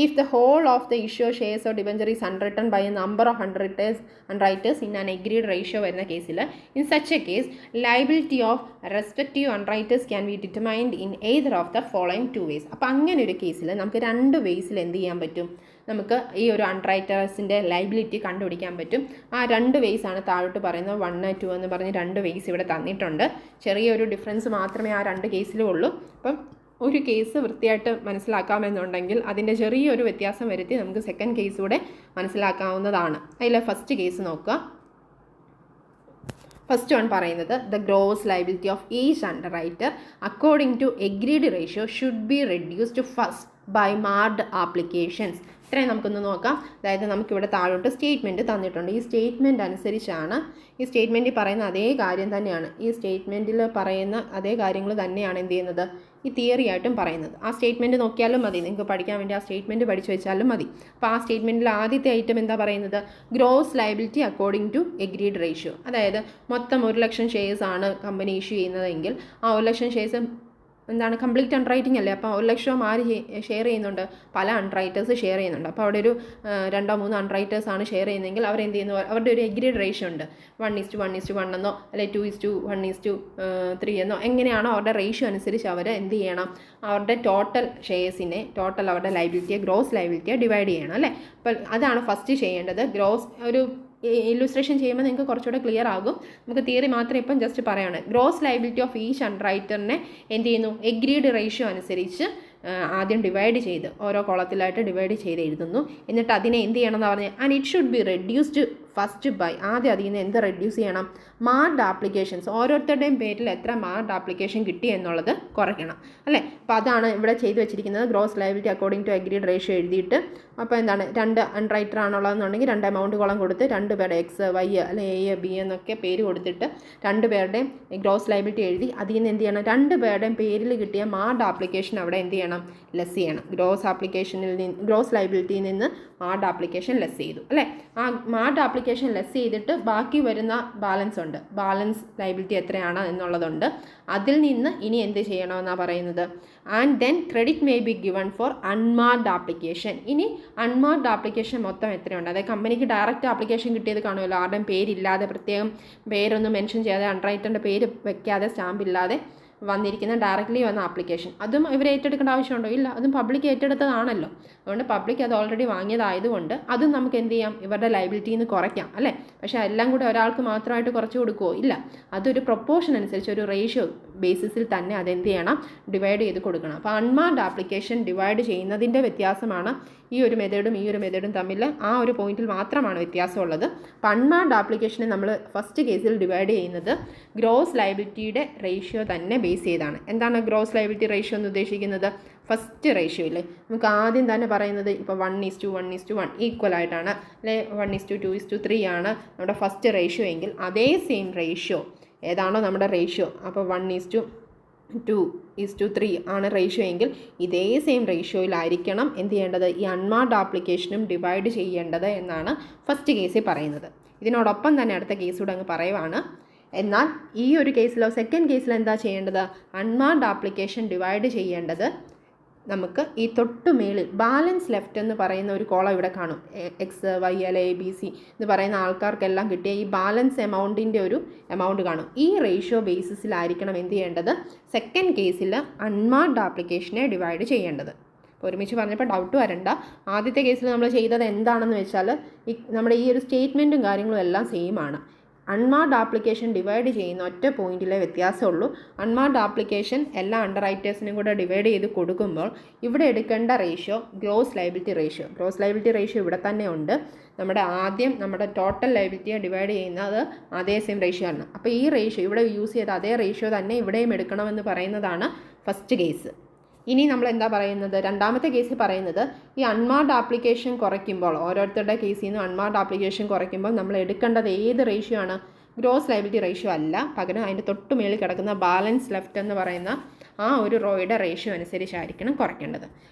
If the whole of the issue shares or debenture is underwritten by a number of underwriters in an agreed ratio വരുന്ന കേസിൽ, in such a case liability of respective underwriters can be determined in either of the following 2 ways. അപ്പോൾ അങ്ങനെ ഒരു കേസിൽ നമുക്ക് 2 വേസിൽ എന്ത് ചെയ്യാൻ പറ്റും? നമുക്ക് ഈ ഒരു അൺറൈറ്റേഴ്സിൻ്റെ ലൈബിലിറ്റി കണ്ടുപിടിക്കാൻ പറ്റും. ആ 2 വേസാണ് താഴോട്ട് പറയുന്നത്. 1, 2 എന്ന് പറഞ്ഞ് 2 വേസ് ഇവിടെ തന്നിട്ടുണ്ട്. ചെറിയൊരു ഡിഫറൻസ് മാത്രമേ ആ 2 കേസിലും ഉള്ളൂ. അപ്പം ഒരു കേസ് വൃത്തിയായിട്ട് മനസ്സിലാക്കാമെന്നുണ്ടെങ്കിൽ അതിൻ്റെ ചെറിയൊരു വ്യത്യാസം വരുത്തി നമുക്ക് സെക്കൻഡ് കേസ് കൂടെ മനസ്സിലാക്കാവുന്നതാണ്. അതിൽ ഫസ്റ്റ് കേസ് നോക്കുക. ഫസ്റ്റ് വൺ പറയുന്നത് the gross liability of each underwriter according to agreed ratio should be reduced first by marked applications. ഇത്രയും നമുക്കൊന്ന് നോക്കാം. അതായത് നമുക്കിവിടെ താഴോട്ട് സ്റ്റേറ്റ്മെൻറ്റ് തന്നിട്ടുണ്ട്. ഈ സ്റ്റേറ്റ്മെൻറ്റ് അനുസരിച്ചാണ്, ഈ സ്റ്റേറ്റ്മെൻറ്റിൽ പറയുന്ന അതേ കാര്യം തന്നെയാണ്, ഈ സ്റ്റേറ്റ്മെൻറ്റിൽ പറയുന്ന അതേ കാര്യങ്ങൾ തന്നെയാണ് എന്ത് ചെയ്യുന്നത്? ഈ തിയറി ആയിട്ടും പറയുന്നത്. ആ സ്റ്റേറ്റ്മെൻറ്റ് നോക്കിയാലും മതി, നിങ്ങൾക്ക് പഠിക്കാൻ വേണ്ടി ആ സ്റ്റേറ്റ്മെൻറ്റ് പഠിച്ചു വെച്ചാലും മതി. അപ്പോൾ ആ സ്റ്റേറ്റ്മെൻറ്റിൽ ആദ്യത്തെ ഐറ്റം എന്താ പറയുന്നത്? Gross liability according to agreed ratio. അതായത് മൊത്തം 1 ലക്ഷം ഷെയർസ് ആണ് കമ്പനി ഇഷ്യൂ ചെയ്യുന്നതെങ്കിൽ ആ 1 ലക്ഷം ഷെയർസ് എന്താണ്? കംപ്ലീറ്റ് അൺറൈറ്റിംഗ് അല്ലേ. അപ്പോൾ 1 ലക്ഷം ആര് ഷെയർ ചെയ്യുന്നുണ്ട്? പല അൺറൈറ്റേഴ്സ് ഷെയർ ചെയ്യുന്നുണ്ട്. അപ്പോൾ അവിടെ ഒരു 2-3 അൺറൈറ്റേഴ്സാണ് ഷെയർ ചെയ്യുന്നതെങ്കിൽ അവരെന്ത് ചെയ്യുന്നു? അവരുടെ ഒരു എഗ്രീഡ് റേഷ്യോ ഉണ്ട്. 1:1:1 എന്നോ അല്ലെങ്കിൽ 2:1:3 എന്നോ എങ്ങനെയാണോ അവരുടെ റേഷ്യോ അനുസരിച്ച് അവർ എന്ത് ചെയ്യണം? അവരുടെ ടോട്ടൽ ഷെയർസിനെ, ടോട്ടൽ അവരുടെ ലയബിലിറ്റിയെ, ഗ്രോസ് ലയബിലിറ്റിയെ ഡിവൈഡ് ചെയ്യണം അല്ലേ. അപ്പോൾ അതാണ് ഫസ്റ്റ് ചെയ്യേണ്ടത്. ഗ്രോസ് ഒരു ഇല്ലുസ്ട്രേഷൻ ചെയ്യുമ്പോൾ നിങ്ങൾക്ക് കുറച്ചുകൂടെ ക്ലിയർ ആകും. നമുക്ക് തിയറി മാത്രം ഇപ്പം ജസ്റ്റ് പറയാണ്. ഗ്രോസ് ലയബിലിറ്റി ഓഫ് ഈച്ച് അൺറൈറ്ററിനെ എന്ത് ചെയ്യുന്നു? എഗ്രീഡ് റേഷ്യോ അനുസരിച്ച് ആദ്യം ഡിവൈഡ് ചെയ്ത് ഓരോ കോളത്തിലായിട്ട് ഡിവൈഡ് ചെയ്ത് എഴുതുന്നു. എന്നിട്ട് അതിനെ എന്ത് ചെയ്യണം എന്ന് പറഞ്ഞാൽ and it should be reduced first by, ആദ്യം അതിൽ നിന്ന് എന്ത് റെഡ്യൂസ് ചെയ്യണം, മാർക്ഡ് ആപ്ലിക്കേഷൻസ്, ഓരോരുത്തരുടെയും പേരിൽ എത്ര മാർക്ഡ് ആപ്ലിക്കേഷൻ കിട്ടി എന്നുള്ളത് കുറയ്ക്കണം അല്ലേ. അപ്പോൾ അതാണ് ഇവിടെ ചെയ്ത് വെച്ചിരിക്കുന്നത്. Gross liability according to agreed ratio എഴുതിയിട്ട്, അപ്പോൾ എന്താണ്, 2 അൺറൈറ്റർ ആണുള്ളതെന്നുണ്ടെങ്കിൽ 2 എമൗണ്ട് കോളം കൊടുത്ത് 2 പേരുടെ എക്സ് വൈ അല്ലെ എ ബി എന്നൊക്കെ പേര് കൊടുത്തിട്ട് 2 പേരുടെയും ഗ്രോസ് ലയബിലിറ്റി എഴുതി അതിൽ നിന്ന് എന്ത് ചെയ്യണം, 2 പേരുടെയും പേരിൽ കിട്ടിയ മാർക്ഡ് ആപ്ലിക്കേഷൻ അവിടെ എന്ത് ചെയ്യണം, ലെസ് ചെയ്യണം. ഗ്രോസ് ലയബിലിറ്റിയിൽ നിന്ന് മാർക്ഡ് ആപ്ലിക്കേഷൻ ലെസ് ചെയ്തു അല്ലേ. ആ മാർക്ഡ് ആപ്ലിക്കേഷൻ ലെസ് ചെയ്തിട്ട് ബാക്കി വരുന്ന ബാലൻസ് ഉണ്ട്, ബാലൻസ് ലയബിലിറ്റി എത്രയാണ് എന്നുള്ളതുണ്ട്. അതിൽ നിന്ന് ഇനി എന്ത് ചെയ്യണമെന്നാണ് പറയുന്നത്, and then credit may be given for unmarked application. ഇനി അൺമാർക്ഡ് ആപ്ലിക്കേഷൻ മൊത്തം എത്രയുണ്ട്, അതായത് കമ്പനിക്ക് ഡയറക്റ്റ് ആപ്ലിക്കേഷൻ കിട്ടിയത് കാണുമല്ലോ, ആരുടെയും പേരില്ലാതെ, പ്രത്യേകം പേരൊന്നും മെൻഷൻ ചെയ്യാതെ, അൺറൈറ്ററിൻ്റെ പേര് വെക്കാതെ, സ്റ്റാമ്പ് ഇല്ലാതെ വന്നിരിക്കുന്ന ഡയറക്റ്റ്ലി വന്ന ആപ്ലിക്കേഷൻ, അതും ഇവർ ഏറ്റെടുക്കേണ്ട ആവശ്യമുണ്ടോ, ഇല്ല, അതും പബ്ലിക് ഏറ്റെടുത്തതാണല്ലോ. അതുകൊണ്ട് പബ്ലിക് അത് ഓൾറെഡി വാങ്ങിയതായതുകൊണ്ട് അതും നമുക്ക് എന്ത് ചെയ്യാം, ഇവരുടെ ലയബിലിറ്റിയിൽ നിന്ന് കുറയ്ക്കാം അല്ലേ. പക്ഷേ എല്ലാം കൂടെ ഒരാൾക്ക് മാത്രമായിട്ട് കുറച്ച് കൊടുക്കുമോ, ഇല്ല, അതൊരു പ്രൊപ്പോർഷൻ അനുസരിച്ച് ഒരു റേഷ്യോ ബേസിസിൽ തന്നെ അതെന്ത് ചെയ്യണം, ഡിവൈഡ് ചെയ്ത് കൊടുക്കണം. അപ്പോൾ അൺമാർക്ഡ് ആപ്ലിക്കേഷൻ ഡിവൈഡ് ചെയ്യുന്നതിൻ്റെ വ്യത്യാസമാണ് ഈ ഒരു മെത്തേഡും ഈ ഒരു മെത്തേഡും തമ്മിൽ, ആ ഒരു പോയിന്റിൽ മാത്രമാണ് വ്യത്യാസമുള്ളത്. അപ്പോൾ അൺമാർക്ഡ് ആപ്ലിക്കേഷനെ നമ്മൾ ഫസ്റ്റ് കേസിൽ ഡിവൈഡ് ചെയ്യുന്നത് ഗ്രോസ് ലയബിലിറ്റിയുടെ റേഷ്യോ തന്നെ ബേസ് ചെയ്താണ്. എന്താണ് ഗ്രോസ് ലയബിലിറ്റി റേഷ്യോ എന്ന് ഉദ്ദേശിക്കുന്നത്, ഫസ്റ്റ് റേഷ്യോ ഇല്ലേ, നമുക്ക് ആദ്യം തന്നെ പറയുന്നത് ഇപ്പോൾ 1:1:1 ഈക്വൽ ആയിട്ടാണ് അല്ലെ, 1:2:3 ആണ് നമ്മുടെ ഫസ്റ്റ് റേഷ്യോ എങ്കിൽ, അതേ സെയിം റേഷ്യോ ഏതാണോ നമ്മുടെ റേഷ്യോ, അപ്പോൾ 1:2:3 ആണ് റേഷ്യോ എങ്കിൽ ഇതേ സെയിം റേഷ്യോയിലായിരിക്കണം എന്ത് ചെയ്യേണ്ടത്, ഈ അൺമാർക്ഡ് ആപ്ലിക്കേഷനും ഡിവൈഡ് ചെയ്യേണ്ടത് എന്നാണ് ഫസ്റ്റ് കേസിൽ പറയുന്നത്. ഇതിനോടൊപ്പം തന്നെ അടുത്ത കേസ് കൂടെ അങ്ങ് പറയുവാണ്. എന്നാൽ ഈ ഒരു കേസിലോ സെക്കൻഡ് കേസിൽ എന്താ ചെയ്യേണ്ടത്, അൺമാർക്ഡ് ആപ്ലിക്കേഷൻ ഡിവൈഡ് ചെയ്യേണ്ടത് നമുക്ക് ഈ തൊട്ട് മേളിൽ ബാലൻസ് ലെഫ്റ്റ് എന്ന് പറയുന്ന ഒരു കോളം ഇവിടെ കാണും. എക്സ് വൈ അല്ല എ ബി സി എന്ന് പറയുന്ന ആൾക്കാർക്കെല്ലാം കിട്ടിയ ഈ ബാലൻസ് എമൗണ്ടിൻ്റെ ഒരു എമൗണ്ട് കാണും. ഈ റേഷ്യോ ബേസിസിലായിരിക്കണം എന്ത് ചെയ്യേണ്ടത്, സെക്കൻഡ് കേസിൽ അൺമാർക്ഡ് ആപ്ലിക്കേഷനെ ഡിവൈഡ് ചെയ്യേണ്ടത്. അപ്പോൾ ഒരുമിച്ച് പറഞ്ഞപ്പോൾ ഡൗട്ട് വരണ്ട. ആദ്യത്തെ കേസിൽ നമ്മൾ ചെയ്തത് എന്താണെന്ന് വെച്ചാൽ നമ്മുടെ ഈ ഒരു സ്റ്റേറ്റ്മെൻറ്റും കാര്യങ്ങളും എല്ലാം സെയിം ആണ്. അൺമാർക്ഡ് ആപ്ലിക്കേഷൻ ഡിവൈഡ് ചെയ്യുന്ന ഒറ്റ പോയിന്റിലെ വ്യത്യാസമുള്ളൂ. അൺമാർക്ഡ് ആപ്ലിക്കേഷൻ എല്ലാ അണ്ടർ റൈറ്റേഴ്സിനും കൂടെ ഡിവൈഡ് ചെയ്ത് കൊടുക്കുമ്പോൾ ഇവിടെ എടുക്കേണ്ട റേഷ്യോ ഗ്രോസ് ലയബിലിറ്റി റേഷ്യോ ഇവിടെ തന്നെ ഉണ്ട്. നമ്മുടെ ടോട്ടൽ ലയബിലിറ്റിയെ ഡിവൈഡ് ചെയ്യുന്നത് അതേ സെയിം റേഷ്യോ ആണ്. അപ്പോൾ ഈ റേഷ്യോ ഇവിടെ യൂസ് ചെയ്ത അതേ റേഷ്യോ തന്നെ ഇവിടെയും എടുക്കണമെന്ന് പറയുന്നതാണ് ഫസ്റ്റ് കേസ്. ഇനി നമ്മൾ എന്താ പറയുന്നത്, രണ്ടാമത്തെ കേസിൽ പറയുന്നത് ഈ അൺമാർക്ഡ് ആപ്ലിക്കേഷൻ കുറയ്ക്കുമ്പോൾ, ഓരോരുത്തരുടെ കേസിൽ നിന്ന് അൺമാർക്ഡ് ആപ്ലിക്കേഷൻ കുറയ്ക്കുമ്പോൾ നമ്മൾ എടുക്കേണ്ടത് ഏത് റേഷ്യോ ആണ്, ഗ്രോസ് ലയബിലിറ്റി റേഷ്യോ അല്ല, പകരം അതിൻ്റെ തൊട്ട് മേളിൽ കിടക്കുന്ന ബാലൻസ് ലെഫ്റ്റ് എന്ന് പറയുന്ന ആ ഒരു റോയുടെ റേഷ്യോ അനുസരിച്ചായിരിക്കണം കുറയ്ക്കേണ്ടത്.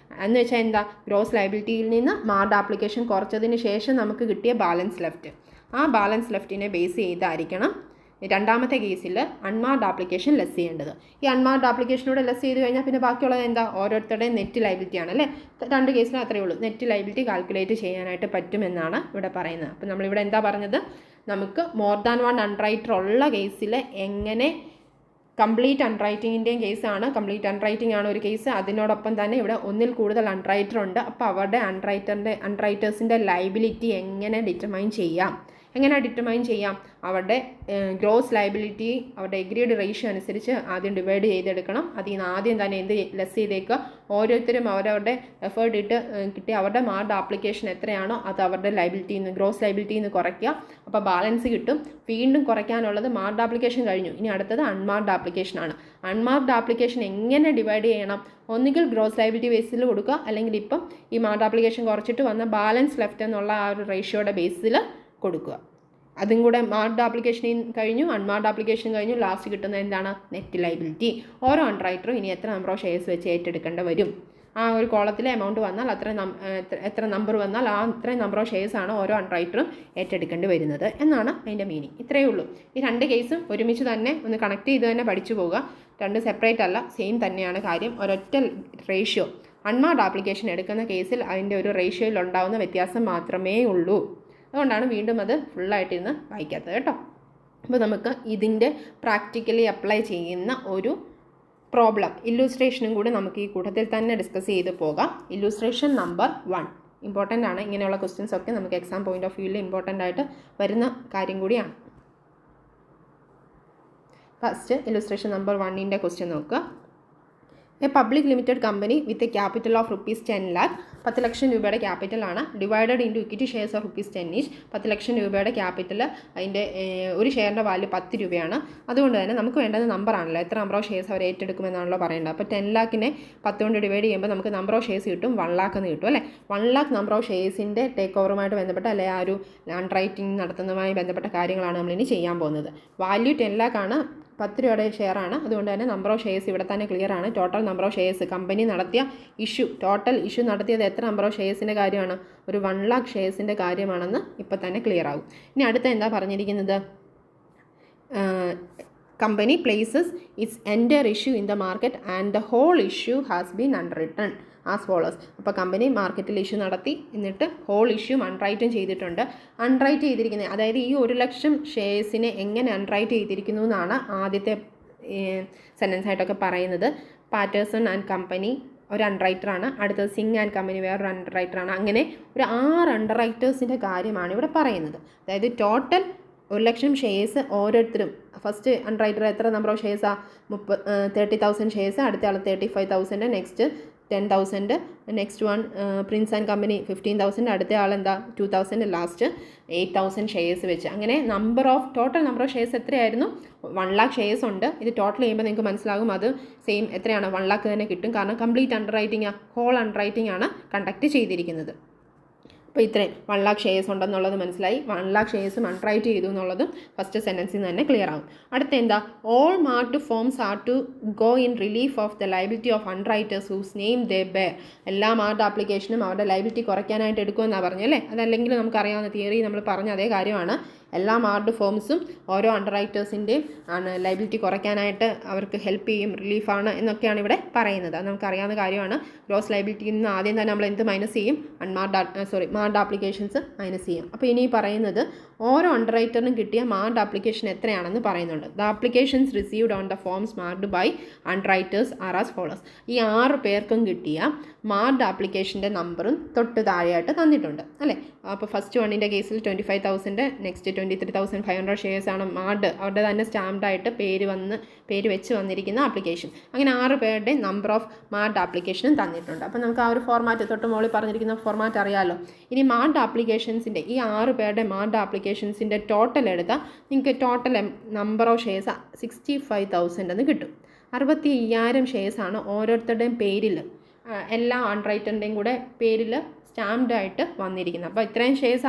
എന്ന് വെച്ചാൽ എന്താ, ഗ്രോസ് ലയബിലിറ്റിയിൽ നിന്ന് മാർക്ഡ് ആപ്ലിക്കേഷൻ കുറച്ചതിന് ശേഷം നമുക്ക് കിട്ടിയ ബാലൻസ് ലെഫ്റ്റ്, ആ ബാലൻസ് ലെഫ്റ്റിനെ ബേസ് ചെയ്തായിരിക്കണം രണ്ടാമത്തെ കേസിൽ അൺമാർക്ഡ് ആപ്ലിക്കേഷൻ ലെസ് ചെയ്യേണ്ടത്. ഈ അൺമാർക്ഡ് ആപ്ലിക്കേഷനോട് ലെസ് ചെയ്ത് കഴിഞ്ഞാൽ പിന്നെ ബാക്കിയുള്ളത് എന്താ, ഓരോരുത്തരുടെയും നെറ്റ് ലയബിലിറ്റി ആണ് അല്ലേ. രണ്ട് കേസിലും അത്രയേ ഉള്ളൂ, നെറ്റ് ലയബിലിറ്റി കാൽക്കുലേറ്റ് ചെയ്യാനായിട്ട് പറ്റുമെന്നാണ് ഇവിടെ പറയുന്നത്. അപ്പോൾ നമ്മളിവിടെ എന്താ പറഞ്ഞത്, നമുക്ക് മോർ ദാൻ വൺ അൺറൈറ്റർ ഉള്ള കേസിൽ എങ്ങനെ, കംപ്ലീറ്റ് അൺറൈറ്റിങ്ങിൻ്റെയും കേസാണ്, കംപ്ലീറ്റ് അൺറൈറ്റിംഗ് ആണ് ഒരു കേസ്, അതിനോടൊപ്പം തന്നെ ഇവിടെ ഒന്നിൽ കൂടുതൽ അൺറൈറ്റർ ഉണ്ട്. അപ്പോൾ അവരുടെ അൺറൈറ്റേഴ്സിൻ്റെ ലയബിലിറ്റി എങ്ങനെ ഡിറ്റർമൈൻ ചെയ്യാം, അവരുടെ ഗ്രോസ് ലയബിലിറ്റി അവരുടെ എഗ്രീഡ് റേഷ്യോ അനുസരിച്ച് ആദ്യം ഡിവൈഡ് ചെയ്തെടുക്കണം. അതിൽ നിന്ന് ആദ്യം തന്നെ എന്ത് ലെസ് ചെയ്തേക്കുക, ഓരോരുത്തരും അവരവരുടെ എഫേർട്ട് ഇട്ട് കിട്ടിയ അവരുടെ മാർക്ഡ് ആപ്ലിക്കേഷൻ എത്രയാണോ അത് അവരുടെ ഗ്രോസ് ലയബിലിറ്റിയിൽ നിന്ന് കുറയ്ക്കുക. അപ്പോൾ ബാലൻസ് കിട്ടും. വീണ്ടും കുറയ്ക്കാനുള്ളത് മാർക്ഡ് ആപ്ലിക്കേഷൻ കഴിഞ്ഞു, ഇനി അടുത്തത് അൺമാർക്ഡ് ആപ്ലിക്കേഷനാണ്. അൺമാർക്ഡ് ആപ്ലിക്കേഷൻ എങ്ങനെ ഡിവൈഡ് ചെയ്യണം, ഒന്നുകിൽ ഗ്രോസ് ലയബിലിറ്റി ബേസിൽ കൊടുക്കുക, അല്ലെങ്കിൽ ഇപ്പം ഈ മാർക്ഡ് ആപ്ലിക്കേഷൻ കുറച്ചിട്ട് വന്ന ബാലൻസ് ലെഫ്റ്റ് എന്നുള്ള ആ ഒരു റേഷ്യോയുടെ ബേസിൽ കൊടുക്കുക. അതും കൂടെ മാർക്ഡ് ആപ്ലിക്കേഷൻ കഴിഞ്ഞു, അൺമാർക്ഡ് ആപ്ലിക്കേഷൻ കഴിഞ്ഞു, ലാസ്റ്റ് കിട്ടുന്ന എന്താണ്, നെറ്റ് ലയബിലിറ്റി. ഓരോ അൺറൈറ്ററും ഇനി എത്ര നമ്പർ ഓഫ് ഷെയർസ് വെച്ച് ഏറ്റെടുക്കേണ്ടി വരും, ആ ഒരു കോളത്തിലെ എമൗണ്ട് വന്നാൽ എത്ര നമ്പർ വന്നാൽ ആ അത്രയും നമ്പർ ഓഫ് ഷെയർസാണ് ഓരോ അൺറൈറ്ററും ഏറ്റെടുക്കേണ്ടി വരുന്നത് എന്നാണ് അതിൻ്റെ മീനിങ്. ഇത്രയേ ഉള്ളൂ. ഈ രണ്ട് കേസും ഒരുമിച്ച് തന്നെ ഒന്ന് കണക്ട് ചെയ്ത് തന്നെ പഠിച്ചു പോവുക. രണ്ട് സെപ്പറേറ്റ് അല്ല, സെയിം തന്നെയാണ് കാര്യം. ഒരൊറ്റ റേഷ്യോ, അൺമാർക്ഡ് ആപ്ലിക്കേഷൻ എടുക്കുന്ന കേസിൽ അതിൻ്റെ ഒരു റേഷ്യോയിൽ ഉണ്ടാകുന്ന വ്യത്യാസം മാത്രമേ ഉള്ളൂ. അതുകൊണ്ടാണ് വീണ്ടും അത് ഫുള്ളായിട്ടിരുന്ന് വായിക്കാത്തത് കേട്ടോ. അപ്പോൾ നമുക്ക് ഇതിൻ്റെ പ്രാക്ടിക്കലി അപ്ലൈ ചെയ്യുന്ന ഒരു പ്രോബ്ലം ഇല്ലുസ്ട്രേഷനും കൂടി നമുക്ക് ഈ കൂട്ടത്തിൽ തന്നെ ഡിസ്കസ് ചെയ്ത് പോകാം. ഇല്ലുസ്ട്രേഷൻ നമ്പർ 1 ഇമ്പോർട്ടൻ്റ് ആണ്. ഇങ്ങനെയുള്ള ക്വസ്റ്റ്യൻസ് ഒക്കെ നമുക്ക് എക്സാം പോയിന്റ് ഓഫ് വ്യൂവിൽ ഇമ്പോർട്ടൻ്റ് ആയിട്ട് വരുന്ന കാര്യം കൂടിയാണ്. ഫസ്റ്റ് ഇല്ലുസ്ട്രേഷൻ നമ്പർ 1ൻ്റെ ക്വസ്റ്റ്യൻ നോക്കുക. A public limited company with a capital of rupees 10 lakh 10 ലക്ഷം രൂപയുടെ ക്യാപിറ്റലാണ് divided into equity shares of rupees 10 each 10 ലക്ഷം രൂപയുടെ ക്യാപിറ്റൽ അതിൻ്റെ ഒരു ഷെയറിൻ്റെ വാല്യൂ 10 രൂപയാണ്. അതുകൊണ്ട് തന്നെ നമുക്ക് വേണ്ടത് നമ്പറാണല്ലോ, എത്ര നമ്പർ ഓഫ് ഷെയർസ് അവർ ഏറ്റെടുക്കുമെന്നാണല്ലോ പറയേണ്ടത്. അപ്പോൾ 10 lakhനെ 10 കൊണ്ട് ഡിവൈഡ് ചെയ്യുമ്പോൾ നമുക്ക് നമ്പർ ഓഫ് ഷെയർസ് കിട്ടും 1 lakh എന്ന് കിട്ടും അല്ലേ. 1 lakh നമ്പർ ഓഫ് ഷെയർസിൻ്റെ ടേക്ക് ഓവറുമായിട്ട് ബന്ധപ്പെട്ട അല്ലെങ്കിൽ ആ ഒരു ലാൻഡ് റൈറ്റിംഗ് നടത്തുന്നതുമായി ബന്ധപ്പെട്ട കാര്യങ്ങളാണ് നമ്മളിനി ചെയ്യാൻ പോകുന്നത്. വാല്യൂ 10 lakh ആണ്, 10 രൂപയുടെ ഷെയറാണ്. അതുകൊണ്ട് തന്നെ നമ്പർ ഓഫ് ഷെയർസ് ഇവിടെ തന്നെ ക്ലിയർ ആണ്. Total number of shares company നടത്തിയ ടോട്ടൽ ഇഷ്യൂ നടത്തിയത് എത്ര നമ്പർ ഓഫ് ഷെയർസിൻ്റെ കാര്യമാണ്, ഒരു 1 lakh ഷെയർസിൻ്റെ കാര്യമാണെന്ന് ഇപ്പോൾ തന്നെ ക്ലിയർ ആകും. ഇനി അടുത്ത എന്താ പറഞ്ഞിരിക്കുന്നത്, company places its entire issue in the market and the whole issue has been unwritten as follows. അപ്പോൾ കമ്പനി മാർക്കറ്റിൽ ഇഷ്യൂ നടത്തി, എന്നിട്ട് ഹോൾ ഇഷ്യൂ അൺറൈറ്റും ചെയ്തിട്ടുണ്ട്. അൺറൈറ്റ് ചെയ്തിരിക്കുന്നത്, അതായത് ഈ 1 ലക്ഷം ഷെയർസിനെ എങ്ങനെ അൺറൈറ്റ് ചെയ്തിരിക്കുന്നു എന്നാണ് ആദ്യത്തെ സെൻറ്റൻസ് ആയിട്ടൊക്കെ പറയുന്നത്. പാറ്റേഴ്സൺ ആൻഡ് കമ്പനി ഒരു അൺറൈറ്ററാണ്, അടുത്തത് സിംഗ് ആൻഡ് കമ്പനി വേറൊരു അൺറൈറ്ററാണ്. അങ്ങനെ ഒരു 6 അണ്ടർറൈറ്റേഴ്സിൻ്റെ കാര്യമാണ് ഇവിടെ പറയുന്നത്. അതായത് ടോട്ടൽ 1 ലക്ഷം ഷെയർസ് ഓരോരുത്തരും, ഫസ്റ്റ് അൺറൈറ്റർ എത്ര നമ്പർ ഓഫ് ഷെയർസാണ്, 30,000 ഷെയർസ്, അടുത്ത ആൾ 35,000, next 10,000, next one Prince and company 15,000, അടുത്ത ആൾ എന്താ 2,000, ലാസ്റ്റ് 8,000 ഷെയർസ് വെച്ച്. അങ്ങനെ ടോട്ടൽ നമ്പർ ഓഫ് ഷെയർസ് എത്രയായിരുന്നു, 1 lakh ഷെയർസ് ഉണ്ട്. ഇത് ടോട്ടൽ ചെയ്യുമ്പോൾ നിങ്ങൾക്ക് മനസ്സിലാകും അത് സെയിം എത്രയാണ്, 1 lakh തന്നെ കിട്ടും. കാരണം കംപ്ലീറ്റ് അണ്ടർറൈറ്റിംഗ്, ഹോൾ അണ്ടർറൈറ്റിംഗ് ആണ് കണ്ടക്ട് ചെയ്തിരിക്കുന്നത്. അപ്പോൾ ഇത്രയും 1 lakh ഷെയർസ് ഉണ്ടെന്നുള്ളത് മനസ്സിലായി. 1 lakh ഷെയർസും അൺറൈറ്റ് ചെയ്തു എന്നുള്ളത് ഫസ്റ്റ് സെൻറ്റൻസിൽ നിന്ന് തന്നെ ക്ലിയർ ആകും. അടുത്ത എന്താ, all marked forms are to go in relief of the liability of underwriters whose name they bear. എല്ലാ മാർക്ക്ഡ് ആപ്ലിക്കേഷനും അവരുടെ ലൈബിലിറ്റി കുറയ്ക്കാനായിട്ട് എടുക്കുമെന്നാണ് പറഞ്ഞല്ലേ. അതല്ലെങ്കിൽ നമുക്കറിയാവുന്ന തിയറി നമ്മൾ പറഞ്ഞ അതേ കാര്യമാണ്. എല്ലാ മാർക്ക്ഡ് ഫോംസും ഓരോ അണ്ടർറൈറ്റേഴ്സിൻ്റെയും ലൈബിലിറ്റി കുറയ്ക്കാനായിട്ട് അവർക്ക് ഹെൽപ്പ് ചെയ്യും, റിലീഫാണ് എന്നൊക്കെയാണ് ഇവിടെ പറയുന്നത്. അത് നമുക്കറിയാവുന്ന കാര്യമാണ്. ഗ്രോസ് ലൈബിലിറ്റിയിൽ നിന്ന് ആദ്യം തന്നെ നമ്മൾ എന്ത് മൈനസ് ചെയ്യും, മാർക്ക്ഡ് ആപ്ലിക്കേഷൻസ് മൈനസ് ചെയ്യും. അപ്പോൾ ഇനി പറയുന്നത് ഓരോ അണ്ടർറൈറ്ററിനും കിട്ടിയ മാർക്ക്ഡ് ആപ്ലിക്കേഷൻ എത്രയാണെന്ന് പറയുന്നുണ്ട്. The applications received on the forms marked by underwriters are as follows. ഈ 6 പേർക്കും കിട്ടിയ മാർക്ക്ഡ് ആപ്ലിക്കേഷൻ്റെ നമ്പറും തൊട്ട് താഴെയായിട്ട് തന്നിട്ടുണ്ട് അല്ലേ. അപ്പോൾ ഫസ്റ്റ് വണ്ണിൻ്റെ കേസിൽ 25,000, നെക്സ്റ്റ് 23,500 ഷെയർസാണ് മാർക്ക്ഡ്, അവരുടെ തന്നെ സ്റ്റാമ്പ്ഡായിട്ട് പേര് വെച്ച് വന്നിരിക്കുന്ന ആപ്ലിക്കേഷൻ. അങ്ങനെ 6 പേരുടെ നമ്പർ ഓഫ് മാർക്ക്ഡ് ആപ്ലിക്കേഷനും തന്നിട്ടുണ്ട്. അപ്പോൾ നമുക്ക് ആ ഒരു ഫോർമാറ്റ് തൊട്ട് മുകളിൽ പറഞ്ഞിരിക്കുന്ന ഫോർമാറ്റ് അറിയാമല്ലോ. ഇനി മാർക്ക്ഡ് ആപ്ലിക്കേഷൻസിൻ്റെ ഈ 6 പേരുടെ മാർക്ക്ഡ് ആപ്ലിക്കേഷൻസിൻ്റെ ടോട്ടൽ എടുത്താൽ നിങ്ങൾക്ക് ടോട്ടൽ നമ്പർ ഓഫ് ഷെയർസ് 65,000 എന്ന് കിട്ടും. 65,000 ഷെയർസാണ് ഓരോരുത്തരുടെയും പേരിൽ, എല്ലാ അൺറൈറ്ററിൻ്റെയും കൂടെ പേരിൽ സ്റ്റാമ്പ്ഡായിട്ട് വന്നിരിക്കുന്നത്. അപ്പോൾ ഇത്രയും ഷെയർസ്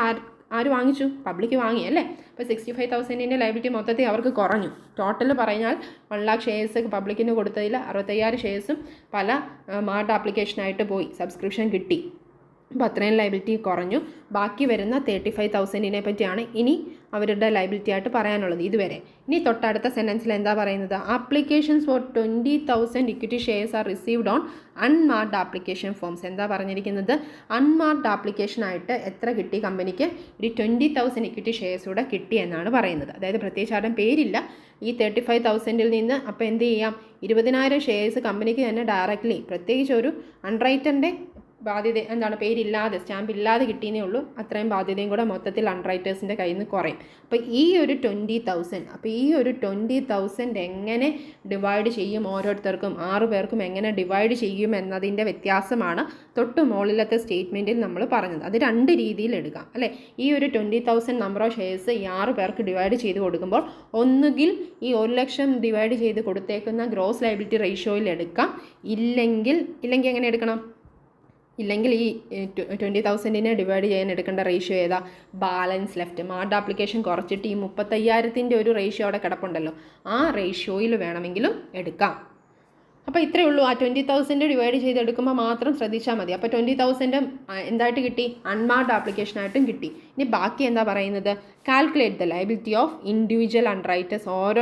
ആര് വാങ്ങിച്ചു, പബ്ലിക് വാങ്ങി അല്ലേ. അപ്പോൾ 65,000ൻ്റെ ലൈബിലിറ്റി മൊത്തത്തിൽ അവർക്ക് കുറഞ്ഞു. ടോട്ടൽ പറഞ്ഞാൽ 1 lakh ഷെയർസ് പബ്ലിക്കിന് കൊടുത്തതിൽ 65,000 ഷെയർസും പല മാർക്ക്ഡ് ആപ്ലിക്കേഷനായിട്ട് പോയി, സബ്സ്ക്രിപ്ഷൻ കിട്ടി. അപ്പോൾ അത്രയും ലൈബിലിറ്റി കുറഞ്ഞു. ബാക്കി വരുന്ന 35,000നെ പറ്റിയാണ് ഇനി അവരുടെ ലൈബിലിറ്റി ആയിട്ട് പറയാനുള്ളത് ഇതുവരെ. ഇനി തൊട്ടടുത്ത സെൻറ്റൻസിൽ എന്താ പറയുന്നത്, applications for 20,000 equity shares are received on unmarked application forms. എന്താ പറഞ്ഞിരിക്കുന്നത്, അൺമാർക്ക്ഡ് ആപ്ലിക്കേഷനായിട്ട് എത്ര കിട്ടി കമ്പനിക്ക്, ഒരു 20,000 ഇക്വിറ്റി ഷെയർസ് കൂടെ കിട്ടി എന്നാണ് പറയുന്നത്. അതായത് പ്രത്യേകിച്ച് ആരുടെയും പേരില്ല ഈ 35,000ൽ നിന്ന്. അപ്പോൾ എന്ത് ചെയ്യാം, 20,000 ഷെയർസ് കമ്പനിക്ക് തന്നെ ഡയറക്റ്റ്ലി, പ്രത്യേകിച്ച് ഒരു അൺറൈറ്ററിൻ്റെ ബാധ്യത എന്താണ്, പേരില്ലാതെ സ്റ്റാമ്പ് ഇല്ലാതെ കിട്ടിയെന്നേ ഉള്ളൂ. അത്രയും ബാധ്യതയും കൂടെ മൊത്തത്തിൽ അൺറൈറ്റേഴ്സിൻ്റെ കയ്യിൽ നിന്ന് കുറയും. അപ്പോൾ ഈ ഒരു 20,000 എങ്ങനെ ഡിവൈഡ് ചെയ്യും, ഓരോരുത്തർക്കും 6 പേർക്കും എങ്ങനെ ഡിവൈഡ് ചെയ്യും എന്നതിൻ്റെ വ്യത്യാസമാണ് തൊട്ട് മുകളിലത്തെ സ്റ്റേറ്റ്മെൻറ്റിൽ നമ്മൾ പറഞ്ഞത്. അത് 2 രീതിയിൽ എടുക്കാം അല്ലേ. ഈ ഒരു 20,000 നമ്പർ ഓഫ് ഷെയർസ് ഈ 6 പേർക്ക് ഡിവൈഡ് ചെയ്ത് കൊടുക്കുമ്പോൾ ഒന്നുകിൽ ഈ 1 ലക്ഷം ഡിവൈഡ് ചെയ്ത് കൊടുത്തേക്കുന്ന ഗ്രോസ് ലൈബിലിറ്റി റേഷ്യോയിൽ എടുക്കാം, ഇല്ലെങ്കിൽ എങ്ങനെ എടുക്കണം, ഇല്ലെങ്കിൽ ഈ 20,000നെ ഡിവൈഡ് ചെയ്യാൻ എടുക്കേണ്ട റേഷ്യോ ഏതാ, ബാലൻസ് ലെഫ്റ്റ്. മാർക്ക്ഡ് ആപ്ലിക്കേഷൻ കുറച്ചിട്ട് ഈ 35,000ൻ്റെ ഒരു റേഷ്യോ അവിടെ കിടപ്പുണ്ടല്ലോ, ആ റേഷ്യോയിൽ വേണമെങ്കിലും എടുക്കാം. അപ്പോൾ ഇത്രയേ ഉള്ളൂ. ആ 20,000 ഡിവൈഡ് ചെയ്തെടുക്കുമ്പോൾ മാത്രം ശ്രദ്ധിച്ചാൽ മതി. അപ്പോൾ 20,000 എന്തായിട്ട് കിട്ടി, അൺമാർക്ക്ഡ് ആപ്ലിക്കേഷനായിട്ടും കിട്ടി. ഇനി ബാക്കി എന്താ പറയുന്നത്, calculate the liability of individual underwriters. ഓരോ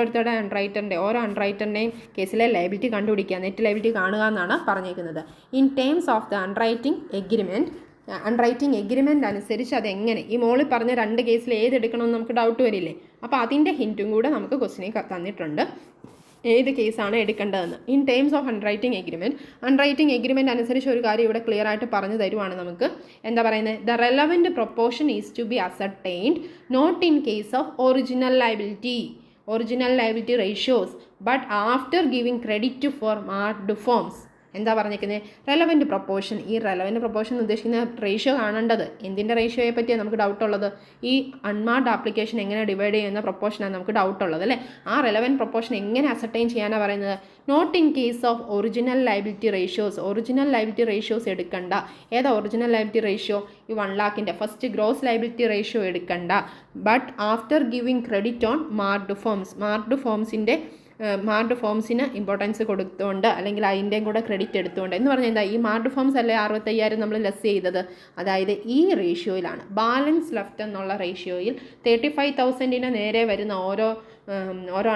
അൺറൈറ്ററിൻ്റെയും കേസിലെ ലൈബിലിറ്റി കണ്ടുപിടിക്കുക, നെറ്റ് ലൈബിലിറ്റി കാണുക എന്നാണ് പറഞ്ഞേക്കുന്നത്. In terms of the underwriting agreement അനുസരിച്ച് അതെങ്ങനെ, ഈ മോളിൽ പറഞ്ഞ 2 കേസിൽ ഏതെടുക്കണമെന്ന് നമുക്ക് ഡൗട്ട് വരില്ലേ. അപ്പോൾ അതിൻ്റെ ഹിൻറ്റും കൂടെ നമുക്ക് ക്വസ്റ്റിനെ തന്നിട്ടുണ്ട്, ഏത് കേസാണ് എടുക്കേണ്ടതെന്ന്. ഇൻ ടേംസ് ഓഫ് അൺറൈറ്റിംഗ് എഗ്രിമെൻറ്റ് അനുസരിച്ച് ഒരു കാര്യം ഇവിടെ ക്ലിയർ ആയിട്ട് പറഞ്ഞു തരുവാണ് നമുക്ക്. എന്താ പറയുന്നത്, the relevant proportion is to be ascertained not in case of original liability ratios but after giving credit for marked forms. എന്താ പറഞ്ഞിരിക്കുന്നത്? Relevant proportion. ഈ റെലവൻറ്റ് പ്രൊപ്പോർഷൻ ഉദ്ദേശിക്കുന്ന റേഷ്യോ കാണേണ്ടത് എന്തിൻ്റെ റേഷ്യോയെ പറ്റിയാണ് നമുക്ക് ഡൗട്ടുള്ളത്? ഈ അൺമാർക്ഡ് ആപ്ലിക്കേഷൻ എങ്ങനെ ഡിവൈഡ് ചെയ്യുന്ന പ്രൊപ്പോർഷനാണ് നമുക്ക് ഡൗട്ടുള്ളത് അല്ലേ? ആ റെലവൻറ്റ് പ്രൊപ്പോർഷൻ എങ്ങനെ അസർട്ടൈൻ ചെയ്യാനാണ് പറയുന്നത്? Note in case of original liability ratios. Original liability ratios എടുക്കണ്ട. ഏതാ ഒറിജിനൽ ലയബിലിറ്റി റേഷ്യോ? ഈ 1 lakhൻ്റെ ഫസ്റ്റ് ഗ്രോസ് ലയബിലിറ്റി റേഷ്യോ എടുക്കണ്ട. But after giving credit on marked forms. Marked ഫോംസിന് ഇമ്പോർട്ടൻസ് കൊടുത്തുകൊണ്ട് അല്ലെങ്കിൽ അതിൻ്റെയും കൂടെ ക്രെഡിറ്റ് എടുത്തുകൊണ്ട് എന്ന് പറഞ്ഞാൽ എന്താ? ഈ മാർക്ഡ് ഫോംസ് അല്ലേ 65,000 നമ്മൾ ലെസ് ചെയ്തത്. അതായത് ഈ റേഷ്യോയിലാണ്, ബാലൻസ് ലെഫ്റ്റ് എന്നുള്ള റേഷ്യോയിൽ 35,000 നേരെ വരുന്ന ഓരോ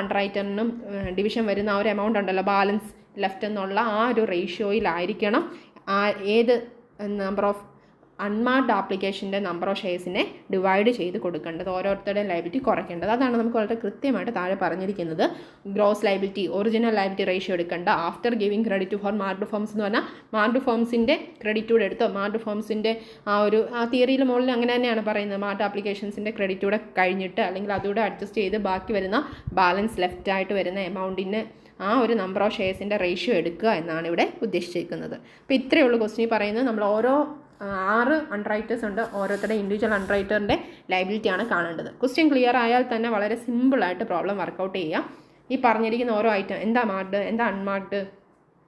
അണ്ടർ റൈറ്ററിനും ഡിവിഷൻ വരുന്ന ആ ഒരു എമൗണ്ട് ഉണ്ടല്ലോ, ബാലൻസ് ലെഫ്റ്റ് എന്നുള്ള ആ ഒരു റേഷ്യോയിലായിരിക്കണം ഏത് നമ്പർ ഓഫ് അൺമാർക്ഡ് ആപ്ലിക്കേഷൻ്റെ നമ്പർ ഓഫ് ഷെയർസിനെ ഡിവൈഡ് ചെയ്ത് കൊടുക്കേണ്ടത്, ഓരോരുത്തരുടെയും ലയബിലിറ്റി കുറയ്ക്കേണ്ടത്. അതാണ് നമുക്ക് വളരെ കൃത്യമായിട്ട് താഴെ പറഞ്ഞിരിക്കുന്നത്. Gross liability, original liability ratio എടുക്കേണ്ട. After giving credit for marked forms എന്ന് പറഞ്ഞാൽ മാർക്ഡ് ഫോംസിൻ്റെ ക്രെഡിറ്റ് കൂടെ എടുത്തോ. മാർക്ഡ് ഫോംസിൻ്റെ ആ തിയറിയിൽ മുകളിൽ അങ്ങനെ തന്നെയാണ് പറയുന്നത്. മാർക്ഡ് ആപ്ലിക്കേഷൻസിൻ്റെ ക്രെഡിറ്റ് കൂടെ കഴിഞ്ഞിട്ട് അല്ലെങ്കിൽ അതുകൂടെ അഡ്ജസ്റ്റ് ചെയ്ത് ബാക്കി വരുന്ന ബാലൻസ് ലെഫ്റ്റ് ആയിട്ട് വരുന്ന എമൗണ്ടിന് ആ ഒരു നമ്പർ ഓഫ് ഷെയർസിൻ്റെ റേഷ്യോ എടുക്കുക എന്നാണ് ഇവിടെ ഉദ്ദേശിച്ചിരിക്കുന്നത്. അപ്പോൾ ഇത്രയേ ഉള്ളൂ ക്വസ്റ്റ്യൻ പറയുന്നത്. നമ്മൾ 6 അണ്ടർ റൈറ്റേഴ്സ് ഉണ്ട്. ഓരോരുത്തരുടെ ഇൻഡിവിജ്വൽ അണ്ടർ റൈറ്ററിൻ്റെ ലയബിലിറ്റിയാണ് കാണേണ്ടത്. ക്വസ്റ്റ്യൻ ക്ലിയർ ആയാൽ തന്നെ വളരെ സിമ്പിളായിട്ട് പ്രോബ്ലം വർക്കൗട്ട് ചെയ്യാം. ഈ പറഞ്ഞിരിക്കുന്ന ഓരോ ഐറ്റം, എന്താ മാർക്ഡ്, എന്താ അൺമാർക്ഡ്,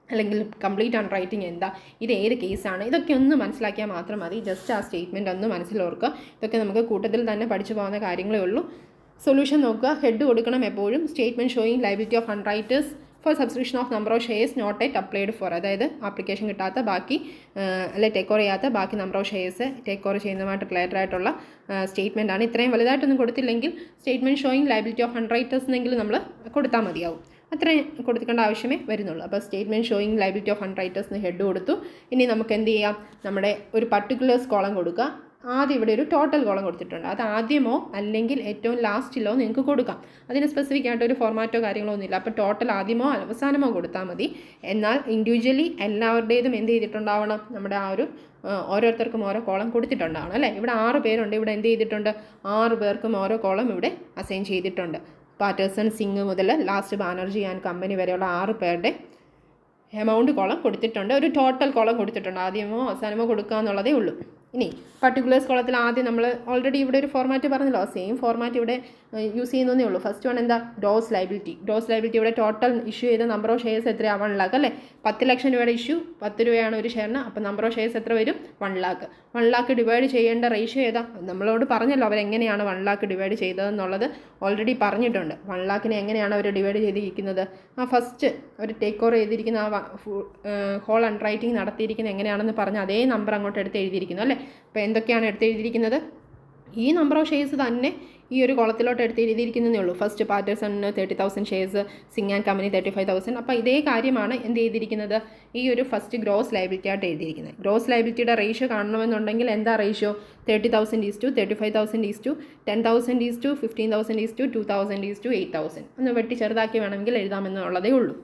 അല്ലെങ്കിൽ കംപ്ലീറ്റ് അണ്ടർ റൈറ്റിംഗ് എന്താ, ഇത് ഏത് കേസാണ്, ഇതൊക്കെ ഒന്ന് മനസ്സിലാക്കിയാൽ മാത്രം മതി. ജസ്റ്റ് ആ സ്റ്റേറ്റ്മെൻറ്റ് ഒന്ന് മനസ്സിലോർക്കുക. ഇതൊക്കെ നമുക്ക് കൂട്ടത്തിൽ തന്നെ പഠിച്ചു പോകുന്ന കാര്യങ്ങളേ ഉള്ളൂ. സൊല്യൂഷൻ നോക്കുക. ഹെഡ് കൊടുക്കണം എപ്പോഴും. Statement showing liability of underwriters for subscription of number of shares not yet applied for. അതായത് ആപ്ലിക്കേഷൻ കിട്ടാത്ത ബാക്കി അല്ലെ ടേക്ക് ഓവർ ചെയ്യാത്ത ബാക്കി number of shares take over ചെയ്യുന്നതുമായിട്ട് റിലേറ്റഡ് ആയിട്ടുള്ള സ്റ്റേറ്റ്മെൻ്റ് ആണ്. ഇത്രയും വലുതായിട്ടൊന്നും കൊടുത്തില്ലെങ്കിൽ statement showing liability of underwriters എന്നെങ്കിലും നമ്മൾ കൊടുത്താൽ മതിയാവും. അത്രയും കൊടുക്കേണ്ട ആവശ്യമേ വരുന്നുള്ളൂ. അപ്പോൾ statement showing liability of underwriters എന്ന് ഹെഡ് കൊടുത്തു. ഇനി നമുക്ക് എന്ത് ചെയ്യാം? നമ്മുടെ ഒരു പർട്ടിക്കുലേഴ്സ് കോളം കൊടുക്കുക. ആദ്യം ഇവിടെ ഒരു ടോട്ടൽ കോളം കൊടുത്തിട്ടുണ്ട്. അത് ആദ്യമോ അല്ലെങ്കിൽ ഏറ്റവും ലാസ്റ്റിലോ നിങ്ങൾക്ക് കൊടുക്കാം. അതിന് സ്പെസിഫിക് ആയിട്ട് ഒരു ഫോർമാറ്റോ കാര്യങ്ങളോ ഒന്നുമില്ല. അപ്പോൾ ടോട്ടൽ ആദ്യമോ അവസാനമോ കൊടുത്താൽ മതി. എന്നാൽ ഇൻഡിവിജ്വലി എല്ലാവരുടേതും എന്ത് ചെയ്തിട്ടുണ്ടാവണം? നമ്മുടെ ആ ഒരു ഓരോരുത്തർക്കും ഓരോ കോളം കൊടുത്തിട്ടുണ്ടാവണം അല്ലേ? ഇവിടെ 6 പേരുണ്ട്. ഇവിടെ എന്ത് ചെയ്തിട്ടുണ്ട്? 6 പേർക്കും ഓരോ കോളം ഇവിടെ അസൈൻ ചെയ്തിട്ടുണ്ട്. പാറ്റേഴ്സൺ, സിംഗ് മുതൽ ലാസ്റ്റ് ബാനർജി ആൻഡ് കമ്പനി വരെയുള്ള 6 പേരുടെ എമൗണ്ട് കോളം കൊടുത്തിട്ടുണ്ട്. ഒരു ടോട്ടൽ കോളം കൊടുത്തിട്ടുണ്ട്. ആദ്യമോ അവസാനമോ കൊടുക്കുക എന്നുള്ളതേ ഉള്ളൂ. ഇനി പർട്ടിക്കുലേഴ്സ് കോളത്തിൽ ആദ്യം നമ്മൾ ഓൾറെഡി ഇവിടെ ഒരു ഫോർമാറ്റ് പറഞ്ഞല്ലോ, സെയിം ഫോർമാറ്റ് ഇവിടെ യൂസ് ചെയ്യുന്നതേ ഉള്ളൂ. ഫസ്റ്റ് വൺ എന്താ? Gross liability. ഗ്രോസ് ലയബിലിറ്റി ഇവിടെ ടോട്ടൽ ഇഷ്യൂ ചെയ്ത നമ്പർ ഓഫ് ഷെയർസ് എത്രയാണ്? 1 lakh അല്ലേ? 10 ലക്ഷം രൂപയുടെ ഇഷ്യൂ, 10 രൂപയാണ് ഒരു ഷെയറിന്. അപ്പോൾ നമ്പർ ഓഫ് ഷെയർസ് എത്ര വരും? 1 lakh. 1 lakh ഡിവൈഡ് ചെയ്യേണ്ട റേഷ്യോ ഏതാ? നമ്മളോട് പറഞ്ഞല്ലോ അവരെങ്ങനെയാണ് 1 lakh ഡിവൈഡ് ചെയ്തതെന്നുള്ളത് ഓൾറെഡി പറഞ്ഞിട്ടുണ്ട്. 1 lakh എങ്ങനെയാണ് അവർ ഡിവൈഡ് ചെയ്തിരിക്കുന്നത്? ഫസ്റ്റ് അവർ ടേക്ക് ഓവർ ചെയ്തിരിക്കുന്ന ഹോൾ അണ്ടർ റൈറ്റിംഗ് നടത്തിയിരിക്കുന്നത് എങ്ങനെയാണെന്ന് പറഞ്ഞ് അതേ നമ്പർ അങ്ങോട്ട് എടുത്ത് എഴുതിയിരിക്കുന്നു അല്ലേ? അപ്പോൾ എന്തൊക്കെയാണ് എടുത്ത് എഴുതിയിരിക്കുന്നത്? ഈ നമ്പർ ഓഫ് ഷെയർസ് തന്നെ ഈ ഒരു കോളത്തിലോട്ട് എടുത്ത് എഴുതിയിരിക്കുന്നതേ ഉള്ളൂ. ഫസ്റ്റ് പാറ്റേഴ്സണിന് 30,000 ഷെയർസ്, സിംഗ് ആൻഡ് കമ്പനി 35,000. അപ്പോൾ ഇതേ കാര്യമാണ് എന്ത് ചെയ്തിരിക്കുന്നത്? ഈ ഒരു ഫസ്റ്റ് ഗ്രോസ് ലയബിലിറ്റി ആയിട്ട് എഴുതിയിരിക്കുന്നത്. ഗ്രോസ് ലയബിലിറ്റിയുടെ റേഷ്യോ കാണണമെന്നുണ്ടെങ്കിൽ എന്താ റേഷ്യോ? 30,000 35,000 10,000 15,000 2,000 8,000. ഒന്ന് വെട്ടി ചെറുതാക്കി വേണമെങ്കിൽ എഴുതാമെന്നുള്ളതേ ഉള്ളൂ.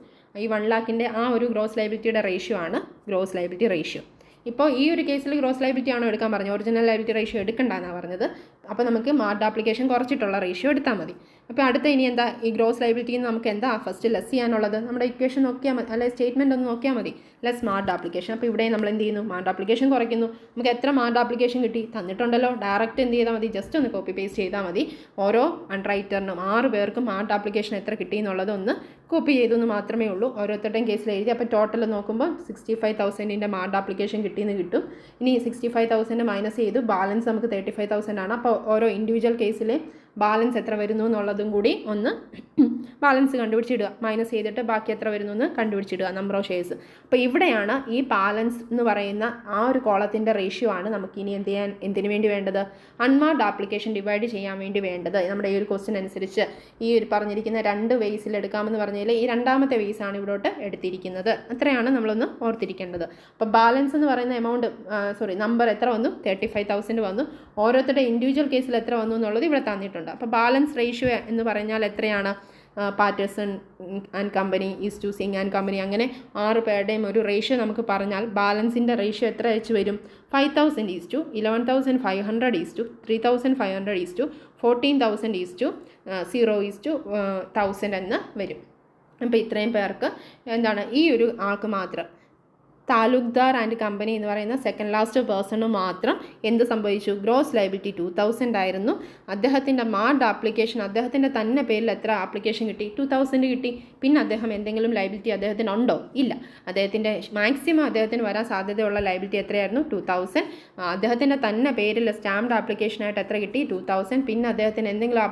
ഈ 1 lakhൻ്റെ ആ ഒരു ഗ്രോസ് ലയബിലിറ്റിയുടെ റേഷ്യോ ആണ് ഗ്രോസ് ലയബിലിറ്റി റേഷ്യോ. ഇപ്പോൾ ഈ ഒരു കേസിൽ ഗ്രോസ് ലയബിലിറ്റി ആണോ എടുക്കാൻ പറഞ്ഞത്? ഒറിജിനൽ ലയബിലിറ്റി റേഷ്യോ എടുക്കണ്ടെന്നാണ് പറഞ്ഞത്. അപ്പോൾ നമുക്ക് മാർക്ഡ് ആപ്ലിക്കേഷൻ കുറച്ചിട്ടുള്ള റേഷ്യോ എടുത്താൽ മതി. അപ്പോൾ അടുത്ത ഇനി എന്താ? ഈ ഗ്രോസ് ലയബിലിറ്റിയിൽ നിന്ന് നമുക്ക് എന്താ ഫസ്റ്റ് ലെസ് ചെയ്യാനുള്ളത്? നമ്മുടെ ഇക്വേഷൻ നോക്കിയാൽ മതി, അല്ലെങ്കിൽ സ്റ്റേറ്റ്മെൻറ്റ് ഒന്ന് നോക്കിയാൽ മതി. Less marked application. അപ്പോൾ ഇവിടെ നമ്മൾ എന്ത് ചെയ്യുന്നു? മാർക്ഡ് ആപ്ലിക്കേഷൻ കുറയ്ക്കുന്നു. നമുക്ക് എത്ര മാർക്ഡ് ആപ്ലിക്കേഷൻ കിട്ടി? തന്നിട്ടുണ്ടല്ലോ. ഡയറക്റ്റ് എന്ത് ചെയ്താൽ മതി? ജസ്റ്റ് ഒന്ന് കോപ്പി പേസ്റ്റ് ചെയ്താൽ മതി. ഓരോ അണ്ടർ റൈറ്ററിനും 6 പേർക്കും മാർക്ഡ് ആപ്ലിക്കേഷൻ എത്ര കിട്ടി എന്നുള്ളത് ഒന്ന് കോപ്പി ചെയ്തെന്ന് മാത്രമേ ഉള്ളൂ. ഓരോരുത്തരുടെയും കേസിൽ എഴുതി. അപ്പോൾ ടോട്ടൽ നോക്കുമ്പോൾ 65,000 മാർക്ഡ് ആപ്ലിക്കേഷൻ കിട്ടിയെന്ന് കിട്ടും. ഇനി 65,000 മൈനസ് ചെയ്തു ബാലൻസ് നമുക്ക് 35,000 ആണ്. അപ്പോൾ ഓരോ ഇൻഡിവിജ്വൽ കേസിലെ ബാലൻസ് എത്ര വരുന്നു എന്നുള്ളതും കൂടി ഒന്ന് ബാലൻസ് കണ്ടുപിടിച്ചിടുക. മൈനസ് ചെയ്തിട്ട് ബാക്കി എത്ര വരുന്നു എന്ന് കണ്ടുപിടിച്ചിടുക, നമ്പർ ഓഫ് ഷെയർസ്. അപ്പോൾ ഇവിടെയാണ് ഈ ബാലൻസ് എന്ന് പറയുന്ന ആ ഒരു കോളത്തിൻ്റെ റേഷ്യോ ആണ് നമുക്ക് ഇനി എന്തിനു വേണ്ടി വേണ്ടത്? അൺമാർക്ഡ് ആപ്ലിക്കേഷൻ ഡിവൈഡ് ചെയ്യാൻ വേണ്ടി വേണ്ടത്. നമ്മുടെ ഈ ഒരു ക്വസ്റ്റ്യൻ അനുസരിച്ച് ഈ ഒരു പറഞ്ഞിരിക്കുന്ന 2 വേസിൽ എടുക്കാമെന്ന് പറഞ്ഞാൽ ഈ രണ്ടാമത്തെ വേസാണ് ഇവിടോട്ട് എടുത്തിരിക്കുന്നത്. അത്രയാണ് നമ്മളൊന്ന് ഓർത്തിരിക്കേണ്ടത്. അപ്പോൾ ബാലൻസ് എന്ന് പറയുന്ന എമൗണ്ട് നമ്പർ എത്ര വന്നു? 35,000 വന്നു. ഓരോരുത്തരുടെ ഇൻഡിവിജ്വൽ കേസിൽ എത്ര വന്നു എന്നുള്ളത് ഇവിടെ തന്നിട്ടുണ്ട്. അപ്പോൾ ബാലൻസ് റേഷ്യോ എന്ന് പറഞ്ഞാൽ എത്രയാണ്? Patterson and company is to Singh and company, അങ്ങനെ 6 പേരുടെയും ഒരു റേഷ്യോ നമുക്ക് പറഞ്ഞാൽ ബാലൻസിൻ്റെ റേഷ്യോ എത്ര വെച്ച് വരും? 5,000 11,500 3,500 14,000 0 1000 എന്ന് വരും. അപ്പോൾ ഇത്രയും പേർക്ക് എന്താണ്? ഈ ഒരു ആൾക്ക് മാത്രം താലൂക്ക്ദാർ ആൻഡ് കമ്പനി എന്ന് പറയുന്ന സെക്കൻഡ് ലാസ്റ്റ് പേഴ്സണ് മാത്രം എന്ത് സംഭവിച്ചു? ഗ്രോസ് ലയബിലിറ്റി 2000 ആയിരുന്നു. അദ്ദേഹത്തിൻ്റെ മാർഡ് ആപ്ലിക്കേഷൻ, അദ്ദേഹത്തിൻ്റെ തന്നെ പേരിൽ എത്ര ആപ്ലിക്കേഷൻ കിട്ടി? 2000 കിട്ടി. പിന്നെ അദ്ദേഹം എന്തെങ്കിലും ലയബിലിറ്റി അദ്ദേഹത്തിന് ഉണ്ടോ? ഇല്ല. അദ്ദേഹത്തിൻ്റെ മാക്സിമം അദ്ദേഹത്തിന് വരാൻ സാധ്യതയുള്ള ലയബിലിറ്റി എത്രയായിരുന്നു? 2000. അദ്ദേഹത്തിൻ്റെ തന്നെ പേരിൽ സ്റ്റാമ്പ്ഡ് ആപ്ലിക്കേഷനായിട്ട് എത്ര കിട്ടി? 2000. പിന്നെ അദ്ദേഹത്തിന് എന്തെങ്കിലും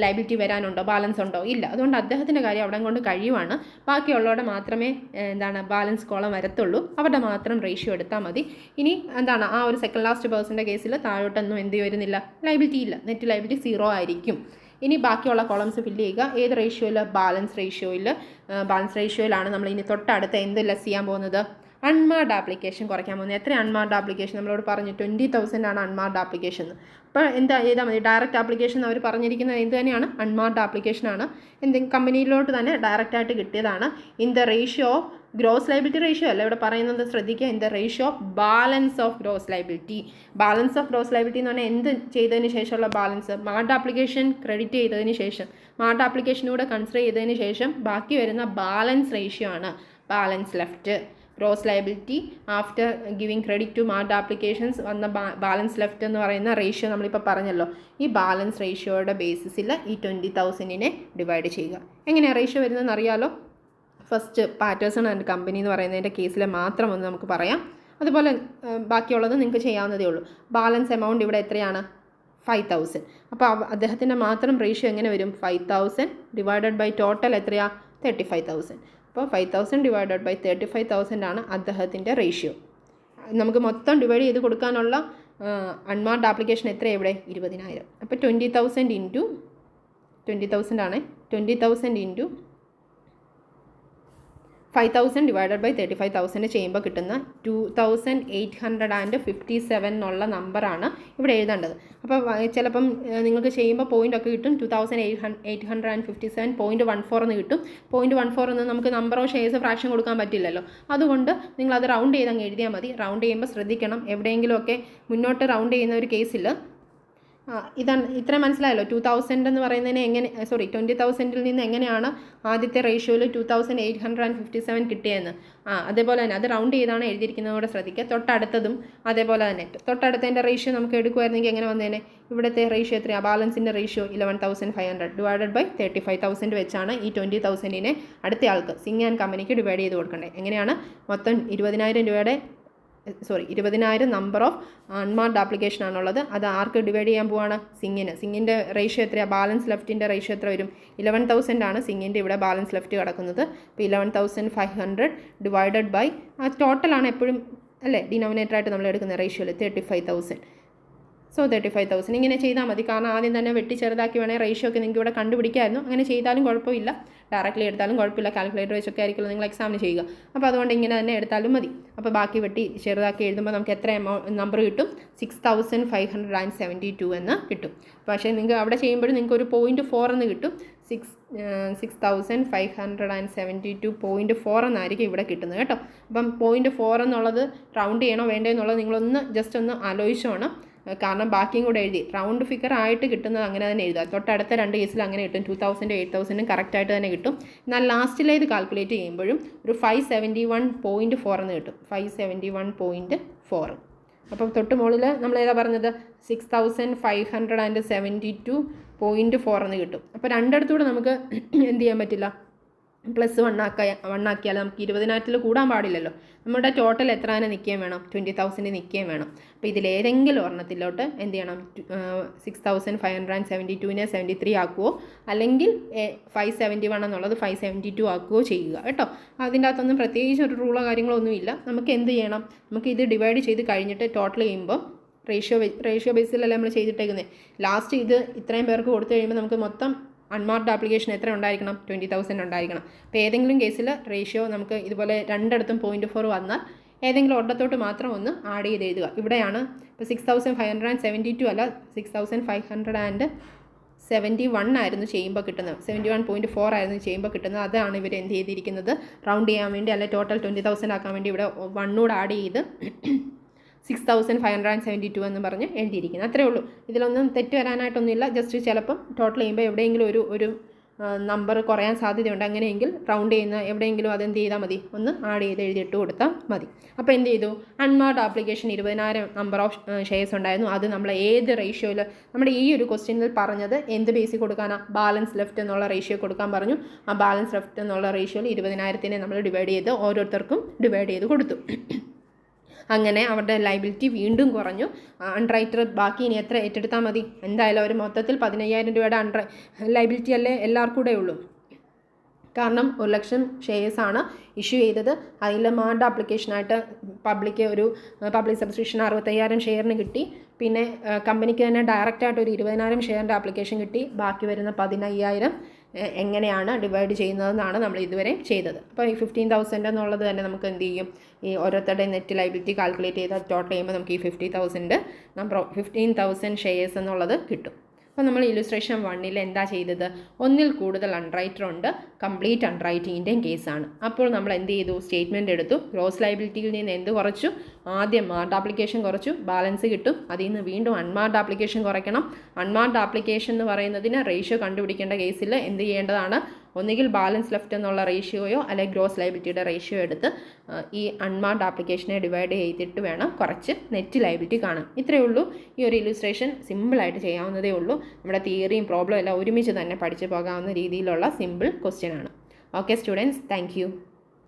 ലയബിലിറ്റി വരാനുണ്ടോ? ബാലൻസ് ഉണ്ടോ? ഇല്ല. അതുകൊണ്ട് അദ്ദേഹത്തിൻ്റെ കാര്യം അവിടെ കൊണ്ട് കഴിയുവാണ്. ബാക്കിയുള്ളവരുടെ മാത്രമേ ബാലൻസ് കോളം വരത്തുള്ളൂ. അവരുടെ മാത്രം റേഷ്യോ എടുത്താൽ മതി. ഇനി ആ ഒരു സെക്കൻഡ് ലാസ്റ്റ് പേഴ്സൻ്റെ കേസിൽ താഴോട്ടൊന്നും എന്ത് വരുന്നില്ല, ലയബിലിറ്റി ഇല്ല. നെറ്റ് ലയബിലിറ്റി 0 ആയിരിക്കും. ഇനി ബാക്കിയുള്ള കോളംസ് ഫില്ല് ചെയ്യുക. ഏത് റേഷ്യോയിൽ? ബാലൻസ് റേഷ്യോയിൽ. ബാലൻസ് റേഷ്യോയിലാണ് നമ്മൾ ഇനി തൊട്ടടുത്ത് എന്ത് ലെസ് ചെയ്യാൻ പോകുന്നത്? അൺമാർഡ് ആപ്ലിക്കേഷൻ കുറയ്ക്കാൻ പോകുന്നത്. എത്ര അൺമാർഡ് ആപ്ലിക്കേഷൻ? നമ്മളോട് പറഞ്ഞു 20,000 ആണ് അൺമാർഡ് ആപ്ലിക്കേഷൻ. അപ്പോൾ എന്താ ചെയ്താൽ മതി? ഡയറക്റ്റ് ആപ്ലിക്കേഷൻ അവർ പറഞ്ഞിരിക്കുന്നത് എന്ത് തന്നെയാണ്? അൺമാർഡ് ആപ്ലിക്കേഷനാണ്. എന്തെങ്കിലും കമ്പനിയിലോട്ട് തന്നെ ഡയറക്റ്റായിട്ട് കിട്ടിയതാണ്. In the ratio of gross liability ratio അല്ല ഇവിടെ പറയുന്നത്, ശ്രദ്ധിക്കുക. In the ratio of balance of gross liability. Balance of gross liability എന്ന് പറഞ്ഞാൽ എന്ത് ചെയ്തതിന് ശേഷമുള്ള ബാലൻസ്? മാർഡ് ആപ്ലിക്കേഷൻ ക്രെഡിറ്റ് ചെയ്തതിന് ശേഷം, മാർഡ് ആപ്ലിക്കേഷനൂടെ കൺസിഡർ ചെയ്തതിന് ശേഷം ബാക്കി വരുന്ന ബാലൻസ് റേഷ്യോ ആണ് balance left. Gross liability after giving credit to marked applications വന്ന ബാലൻസ് ലെഫ്റ്റ് എന്ന് പറയുന്ന റേഷ്യോ നമ്മളിപ്പോൾ പറഞ്ഞല്ലോ. ഈ ബാലൻസ് റേഷ്യോയുടെ ബേസിസിൽ ഈ 20,000 ഡിവൈഡ് ചെയ്യുക. എങ്ങനെയാണ് റേഷ്യോ വരുന്നതെന്ന് അറിയാലോ. ഫസ്റ്റ് പാറ്റേഴ്സൺ ആൻഡ് കമ്പനി എന്ന് പറയുന്നതിൻ്റെ കേസിൽ മാത്രം ഒന്ന് നമുക്ക് പറയാം. അതുപോലെ ബാക്കിയുള്ളത് നിങ്ങൾക്ക് ചെയ്യാവുന്നതേ ഉള്ളൂ. ബാലൻസ് എമൗണ്ട് ഇവിടെ എത്രയാണ്? 5,000. അപ്പോൾ അദ്ദേഹത്തിൻ്റെ മാത്രം റേഷ്യോ എങ്ങനെ വരും? 5,000 ഡിവൈഡഡ് ബൈ ടോട്ടൽ എത്രയാ? 35,000. അപ്പോൾ 5,000 ഡിവൈഡഡ് ബൈ 35,000 ആണ് അദ്ദേഹത്തിൻ്റെ റേഷ്യോ. നമുക്ക് മൊത്തം ഡിവൈഡ് ചെയ്ത് കൊടുക്കാനുള്ള അൺമാർഡ് ആപ്ലിക്കേഷൻ എത്രയാണ് ഇവിടെ? 20,000. അപ്പോൾ 20,000 ഇൻറ്റു 20,000 ആണ്. 20,000 ഇൻറ്റു 5,000 ഡിവൈഡഡ് ബൈ 35,000 ചെയ്യുമ്പോൾ കിട്ടുന്ന 2,857 എന്നുള്ള നമ്പറാണ് ഇവിടെ എഴുതേണ്ടത്. അപ്പോൾ ചിലപ്പം നിങ്ങൾക്ക് ചെയ്യുമ്പോൾ പോയിൻ്റൊക്കെ കിട്ടും. 2,857.14 എന്ന് കിട്ടും. 0.14 എന്ന് നമുക്ക് നമ്പർ ഓഫ് ഷെയർസ് ഫ്രാക്ഷൻ കൊടുക്കാൻ പറ്റില്ലല്ലോ. അതുകൊണ്ട് നിങ്ങളത് റൗണ്ട് ചെയ്ത് അങ്ങ് എഴുതിയാൽ മതി. റൗണ്ട് ചെയ്യുമ്പോൾ ശ്രദ്ധിക്കണം, എവിടെയെങ്കിലുമൊക്കെ മുന്നോട്ട് റൗണ്ട് ചെയ്യുന്ന ഒരു കേസിൽ ഇതാണ്. ഇത്രയും മനസ്സിലായല്ലോ. 2,000 എന്ന് പറയുന്നതിന് 20,000 നിന്ന് എങ്ങനെയാണ് ആദ്യത്തെ റേഷ്യോയിൽ 2,857 കിട്ടിയതെന്ന്. അതേപോലെ തന്നെ അത് റൗണ്ട് ചെയ്താണ് എഴുതിയിരിക്കുന്നതോടെ ശ്രദ്ധിക്കുക. തൊട്ടടുത്തതും അതേപോലെ തന്നെ. തൊട്ടടുത്തതിൻ്റെ റേഷ്യോ നമുക്ക് എടുക്കുമായിരുന്നെങ്കിൽ എങ്ങനെ വന്നേനെ? ഇവിടുത്തെ റേഷ്യോ എത്രയാണ്? ബാലൻസിൻ്റെ റേഷ്യോ 11,500 ഡിവൈഡഡ് ബൈ 35,000 വെച്ചാണ് ഈ 20,000 അടുത്ത ആൾക്ക് സിംഗ് ആൻഡ് കമ്പനിക്ക് ഡിവൈഡ് ചെയ്ത് കൊടുക്കേണ്ടത്. എങ്ങനെയാണ്? മൊത്തം 20,000 നമ്പർ ഓഫ് അൺമാർഡ് ആപ്ലിക്കേഷൻ ആണുള്ളത്. അത് ആർക്ക് ഡിവൈഡ് ചെയ്യാൻ പോവാണ്? സിംഗിന്. സിംഗിൻ്റെ റേഷ്യോ എത്രയാണ്? ബാലൻസ് ലെഫ്റ്റിൻ്റെ റേഷ്യോ എത്ര വരും? 11,000 ആണ് സിംഗിൻ്റെ ഇവിടെ ബാലൻസ് ലെഫ്റ്റ് കിടക്കുന്നത്. അപ്പോൾ 11,500 ഡിവൈഡഡ് ബൈ ടോട്ടലാണ് എപ്പോഴും അല്ലേ ഡിനോമിനേറ്ററായിട്ട് നമ്മൾ എടുക്കുന്ന റേഷ്യോയിൽ 35,000. 35,000 ഇങ്ങനെ ചെയ്താൽ മതി. കാരണം ആദ്യം തന്നെ വെട്ടി ചെറുതാക്കി വേണമെങ്കിൽ റേഷ്യോ ഒക്കെ നിങ്ങൾക്ക് ഇവിടെ കണ്ടുപിടിക്കാമായിരുന്നു. അങ്ങനെ ചെയ്താലും കുഴപ്പമില്ല, ഡയറക്റ്റ്ലി എടുത്താലും കുഴപ്പമില്ല. കാൽക്കുലേറ്റർ വെച്ചൊക്കെ ആയിരിക്കുമല്ലോ നിങ്ങൾ എക്സാമിന് ചെയ്യുക. അപ്പോൾ അതുകൊണ്ട് ഇങ്ങനെ തന്നെ എടുത്താലും മതി. അപ്പോൾ ബാക്കി വെട്ടി ചെറുതാക്കി എഴുതുമ്പോൾ നമുക്ക് എത്ര നമ്പർ കിട്ടും? 6,572 എന്ന് കിട്ടും. പക്ഷേ നിങ്ങൾക്ക് അവിടെ ചെയ്യുമ്പോഴും നിങ്ങൾക്ക് ഒരു 0.4 എന്ന് കിട്ടും. 6,572.4 എന്നായിരിക്കും ഇവിടെ കിട്ടുന്നത് കേട്ടോ. അപ്പം 0.4 എന്നുള്ളത് റൗണ്ട് ചെയ്യണോ വേണ്ടോ എന്നുള്ളത് നിങ്ങളൊന്ന് ജസ്റ്റ് ഒന്ന് ആലോചിച്ചോണം. കാരണം ബാക്കിയും കൂടെ എഴുതി റൗണ്ട് ഫിഗർ ആയിട്ട് കിട്ടുന്നത് അങ്ങനെ തന്നെ എഴുതുക. തൊട്ടടുത്ത 2 കേസിൽ അങ്ങനെ കിട്ടും. 2,000 8,000 കറക്റ്റായിട്ട് തന്നെ കിട്ടും. എന്നാൽ ലാസ്റ്റിലേത് കാൽക്കുലേറ്റ് ചെയ്യുമ്പോഴും ഒരു 571.4 എന്ന് കിട്ടും. 571.4. അപ്പം തൊട്ട് മുകളിൽ നമ്മൾ ഏതാ പറഞ്ഞത്? 6,572.4 എന്ന് കിട്ടും. അപ്പോൾ രണ്ടിടത്തൂടെ നമുക്ക് എന്ത് ചെയ്യാൻ പറ്റില്ല? +1 ആക്കിയാൽ നമുക്ക് 20,000 കൂടാൻ പാടില്ലല്ലോ. നമ്മുടെ ടോട്ടൽ എത്ര തന്നെ നിൽക്കുകയും വേണം? 20,000 നിൽക്കുകയും വേണം. അപ്പോൾ ഇതിലേതെങ്കിലും ഒരെണ്ണത്തിലോട്ട് എന്ത് ചെയ്യണം? 6,572നെ 73 ആക്കുവോ അല്ലെങ്കിൽ 571 എന്നുള്ളത് 572 ആക്കുകയോ ചെയ്യുക കേട്ടോ. അതിൻ്റെ അകത്തൊന്നും പ്രത്യേകിച്ച് ഒരു റൂളോ കാര്യങ്ങളോ ഒന്നുമില്ല. നമുക്ക് എന്ത് ചെയ്യണം? നമുക്ക് ഇത് ഡിവൈഡ് ചെയ്ത് കഴിഞ്ഞിട്ട് ടോട്ടൽ ചെയ്യുമ്പോൾ റേഷ്യോ ബേസിലല്ലേ നമ്മൾ ചെയ്തിട്ടേക്കുന്നത്. ലാസ്റ്റ് ഇത് ഇത്രയും പേർക്ക് കൊടുത്തു കഴിയുമ്പോൾ നമുക്ക് മൊത്തം അൺമാർക്ഡ് ആപ്ലിക്കേഷൻ എത്ര ഉണ്ടായിരിക്കണം? 20,000 ഉണ്ടായിരിക്കണം. അപ്പോൾ ഏതെങ്കിലും കേസിൽ റേഷ്യോ നമുക്ക് ഇതുപോലെ രണ്ടിടത്തും 0.4 വന്നാൽ ഏതെങ്കിലും ഒരിടത്തോട്ട് മാത്രം ഒന്ന് ആഡ് ചെയ്ത് എഴുതുക. ഇവിടെയാണ് ഇപ്പോൾ 6,572 അല്ല 6,571 ആയിരുന്നു ചെയ്യുമ്പോൾ കിട്ടുന്നത്. 71.4 ആയിരുന്നു ചെയ്യുമ്പോൾ കിട്ടുന്നത്. അതാണ് ഇവർ എന്ത് ചെയ്തിരിക്കുന്നത്? റൗണ്ട് ചെയ്യാൻ വേണ്ടി അല്ലെ ടോട്ടൽ 20,000 ആക്കാൻ വേണ്ടി ഇവിടെ 1 കൂടെ ആഡ് ചെയ്ത് 6,572 എന്ന് പറഞ്ഞ് എഴുതിയിരിക്കുന്നത്. അത്രേ ഉള്ളൂ. ഇതിലൊന്നും തെറ്റ് വരാനായിട്ടൊന്നുമില്ല. ജസ്റ്റ് ചിലപ്പം ടോട്ടൽ ചെയ്യുമ്പോൾ എവിടെയെങ്കിലും ഒരു നമ്പർ കുറയാൻ സാധ്യതയുണ്ട്. അങ്ങനെയെങ്കിൽ റൗണ്ട് ചെയ്യുന്ന എവിടെയെങ്കിലും അതെന്ത് ചെയ്താൽ മതി, ഒന്ന് ആഡ് ചെയ്ത് എഴുതിയിട്ട് കൊടുത്താൽ മതി. അപ്പോൾ എന്ത് ചെയ്തു, അൺമാർഡ് ആപ്ലിക്കേഷൻ 20,000 നമ്പർ ഓഫ് ഷെയർസ് ഉണ്ടായിരുന്നു. അത് നമ്മൾ ഏത് റേഷ്യോയിൽ, നമ്മുടെ ഈ ഒരു ക്വസ്റ്റ്യനിൽ പറഞ്ഞത് എന്ത് ബേസിൽ കൊടുക്കാനാണ്, ബാലൻസ് ലെഫ്റ്റ് എന്നുള്ള റേഷ്യോ കൊടുക്കാൻ പറഞ്ഞു. ആ ബാലൻസ് ലെഫ്റ്റ് എന്നുള്ള റേഷ്യോയിൽ 20,000 നമ്മൾ ഡിവൈഡ് ചെയ്ത് ഓരോരുത്തർക്കും ഡിവൈഡ് ചെയ്ത് കൊടുത്തു. അങ്ങനെ അവരുടെ ലൈബിലിറ്റി വീണ്ടും കുറഞ്ഞു. അൺറൈറ്റർ ബാക്കി ഇനി എത്ര ഏറ്റെടുത്താൽ മതി, എന്തായാലും അവർ മൊത്തത്തിൽ 15,000 രൂപയുടെ ലൈബിലിറ്റി അല്ലേ എല്ലാവർക്കും കൂടെ ഉള്ളൂ. കാരണം 1,00,000 ഷെയർസാണ് ഇഷ്യൂ ചെയ്തത്. അതിൽ മാർഡ് ആപ്ലിക്കേഷനായിട്ട് പബ്ലിക് സബ്സ്ക്രിപ്ഷൻ 65,000 ഷെയറിന് കിട്ടി. പിന്നെ കമ്പനിക്ക് തന്നെ ഡയറക്റ്റായിട്ട് ഒരു 20,000 ഷെയറിൻ്റെ ആപ്ലിക്കേഷൻ കിട്ടി. ബാക്കി വരുന്ന 15,000 എങ്ങനെയാണ് ഡിവൈഡ് ചെയ്യുന്നതെന്നാണ് നമ്മൾ ഇതുവരെ ചെയ്തത്. അപ്പോൾ ഈ 15,000 എന്നുള്ളത് തന്നെ നമുക്ക് എന്ത് ചെയ്യും, ഈ ഓരോരുത്തരുടെ നെറ്റ് ലൈബിലിറ്റി കാൽക്കുലേറ്റ് ചെയ്ത് ടോട്ടൽ ചെയ്യുമ്പോൾ നമുക്ക് ഈ 15,000 ഷെയർസ് എന്നുള്ളത് കിട്ടും. അപ്പോൾ നമ്മൾ ഇല്ലുസ്ട്രേഷൻ 1 എന്താ ചെയ്തത്, ഒന്നിൽ കൂടുതൽ അൺറൈറ്റർ ഉണ്ട്, കംപ്ലീറ്റ് അൺറൈറ്റിങ്ങിൻ്റെ കേസാണ്. അപ്പോൾ നമ്മൾ എന്ത് ചെയ്തു, സ്റ്റേറ്റ്മെൻറ്റ് എടുത്തു. ഗ്രോസ് ലൈബിലിറ്റിയിൽ നിന്ന് എന്ത് കുറച്ചു, ആദ്യം മാർഡ് ആപ്ലിക്കേഷൻ കുറച്ചു, ബാലൻസ് കിട്ടും. അതിൽ നിന്ന് വീണ്ടും അൺമാർഡ് ആപ്ലിക്കേഷൻ കുറയ്ക്കണം. അൺമാർഡ് ആപ്ലിക്കേഷൻ എന്ന് പറയുന്നതിന് റേഷ്യോ കണ്ടുപിടിക്കേണ്ട കേസിൽ എന്ത് ചെയ്യേണ്ടതാണ്, ഒന്നുകിൽ ബാലൻസ് ലെഫ്റ്റ് എന്നുള്ള റേഷ്യോയോ അല്ലെങ്കിൽ ഗ്രോസ് ലൈബിലിറ്റിയുടെ റേഷ്യോ എടുത്ത് ഈ അൺമാർഡ് ആപ്ലിക്കേഷനെ ഡിവൈഡ് ചെയ്തിട്ട് വേണം കുറച്ച് നെറ്റ് ലൈബിലിറ്റി കാണാൻ. ഇത്രയേ ഉള്ളൂ. ഈ ഒരു ഇല്ലുസ്ട്രേഷൻ സിമ്പിളായിട്ട് ചെയ്യാവുന്നതേ ഉള്ളൂ. നമ്മുടെ തിയറിയും പ്രോബ്ലം എല്ലാം ഒരുമിച്ച് തന്നെ പഠിച്ചു പോകാവുന്ന രീതിയിലുള്ള സിമ്പിൾ ക്വസ്റ്റ്യൻ ആണ്. Okay students, thank you.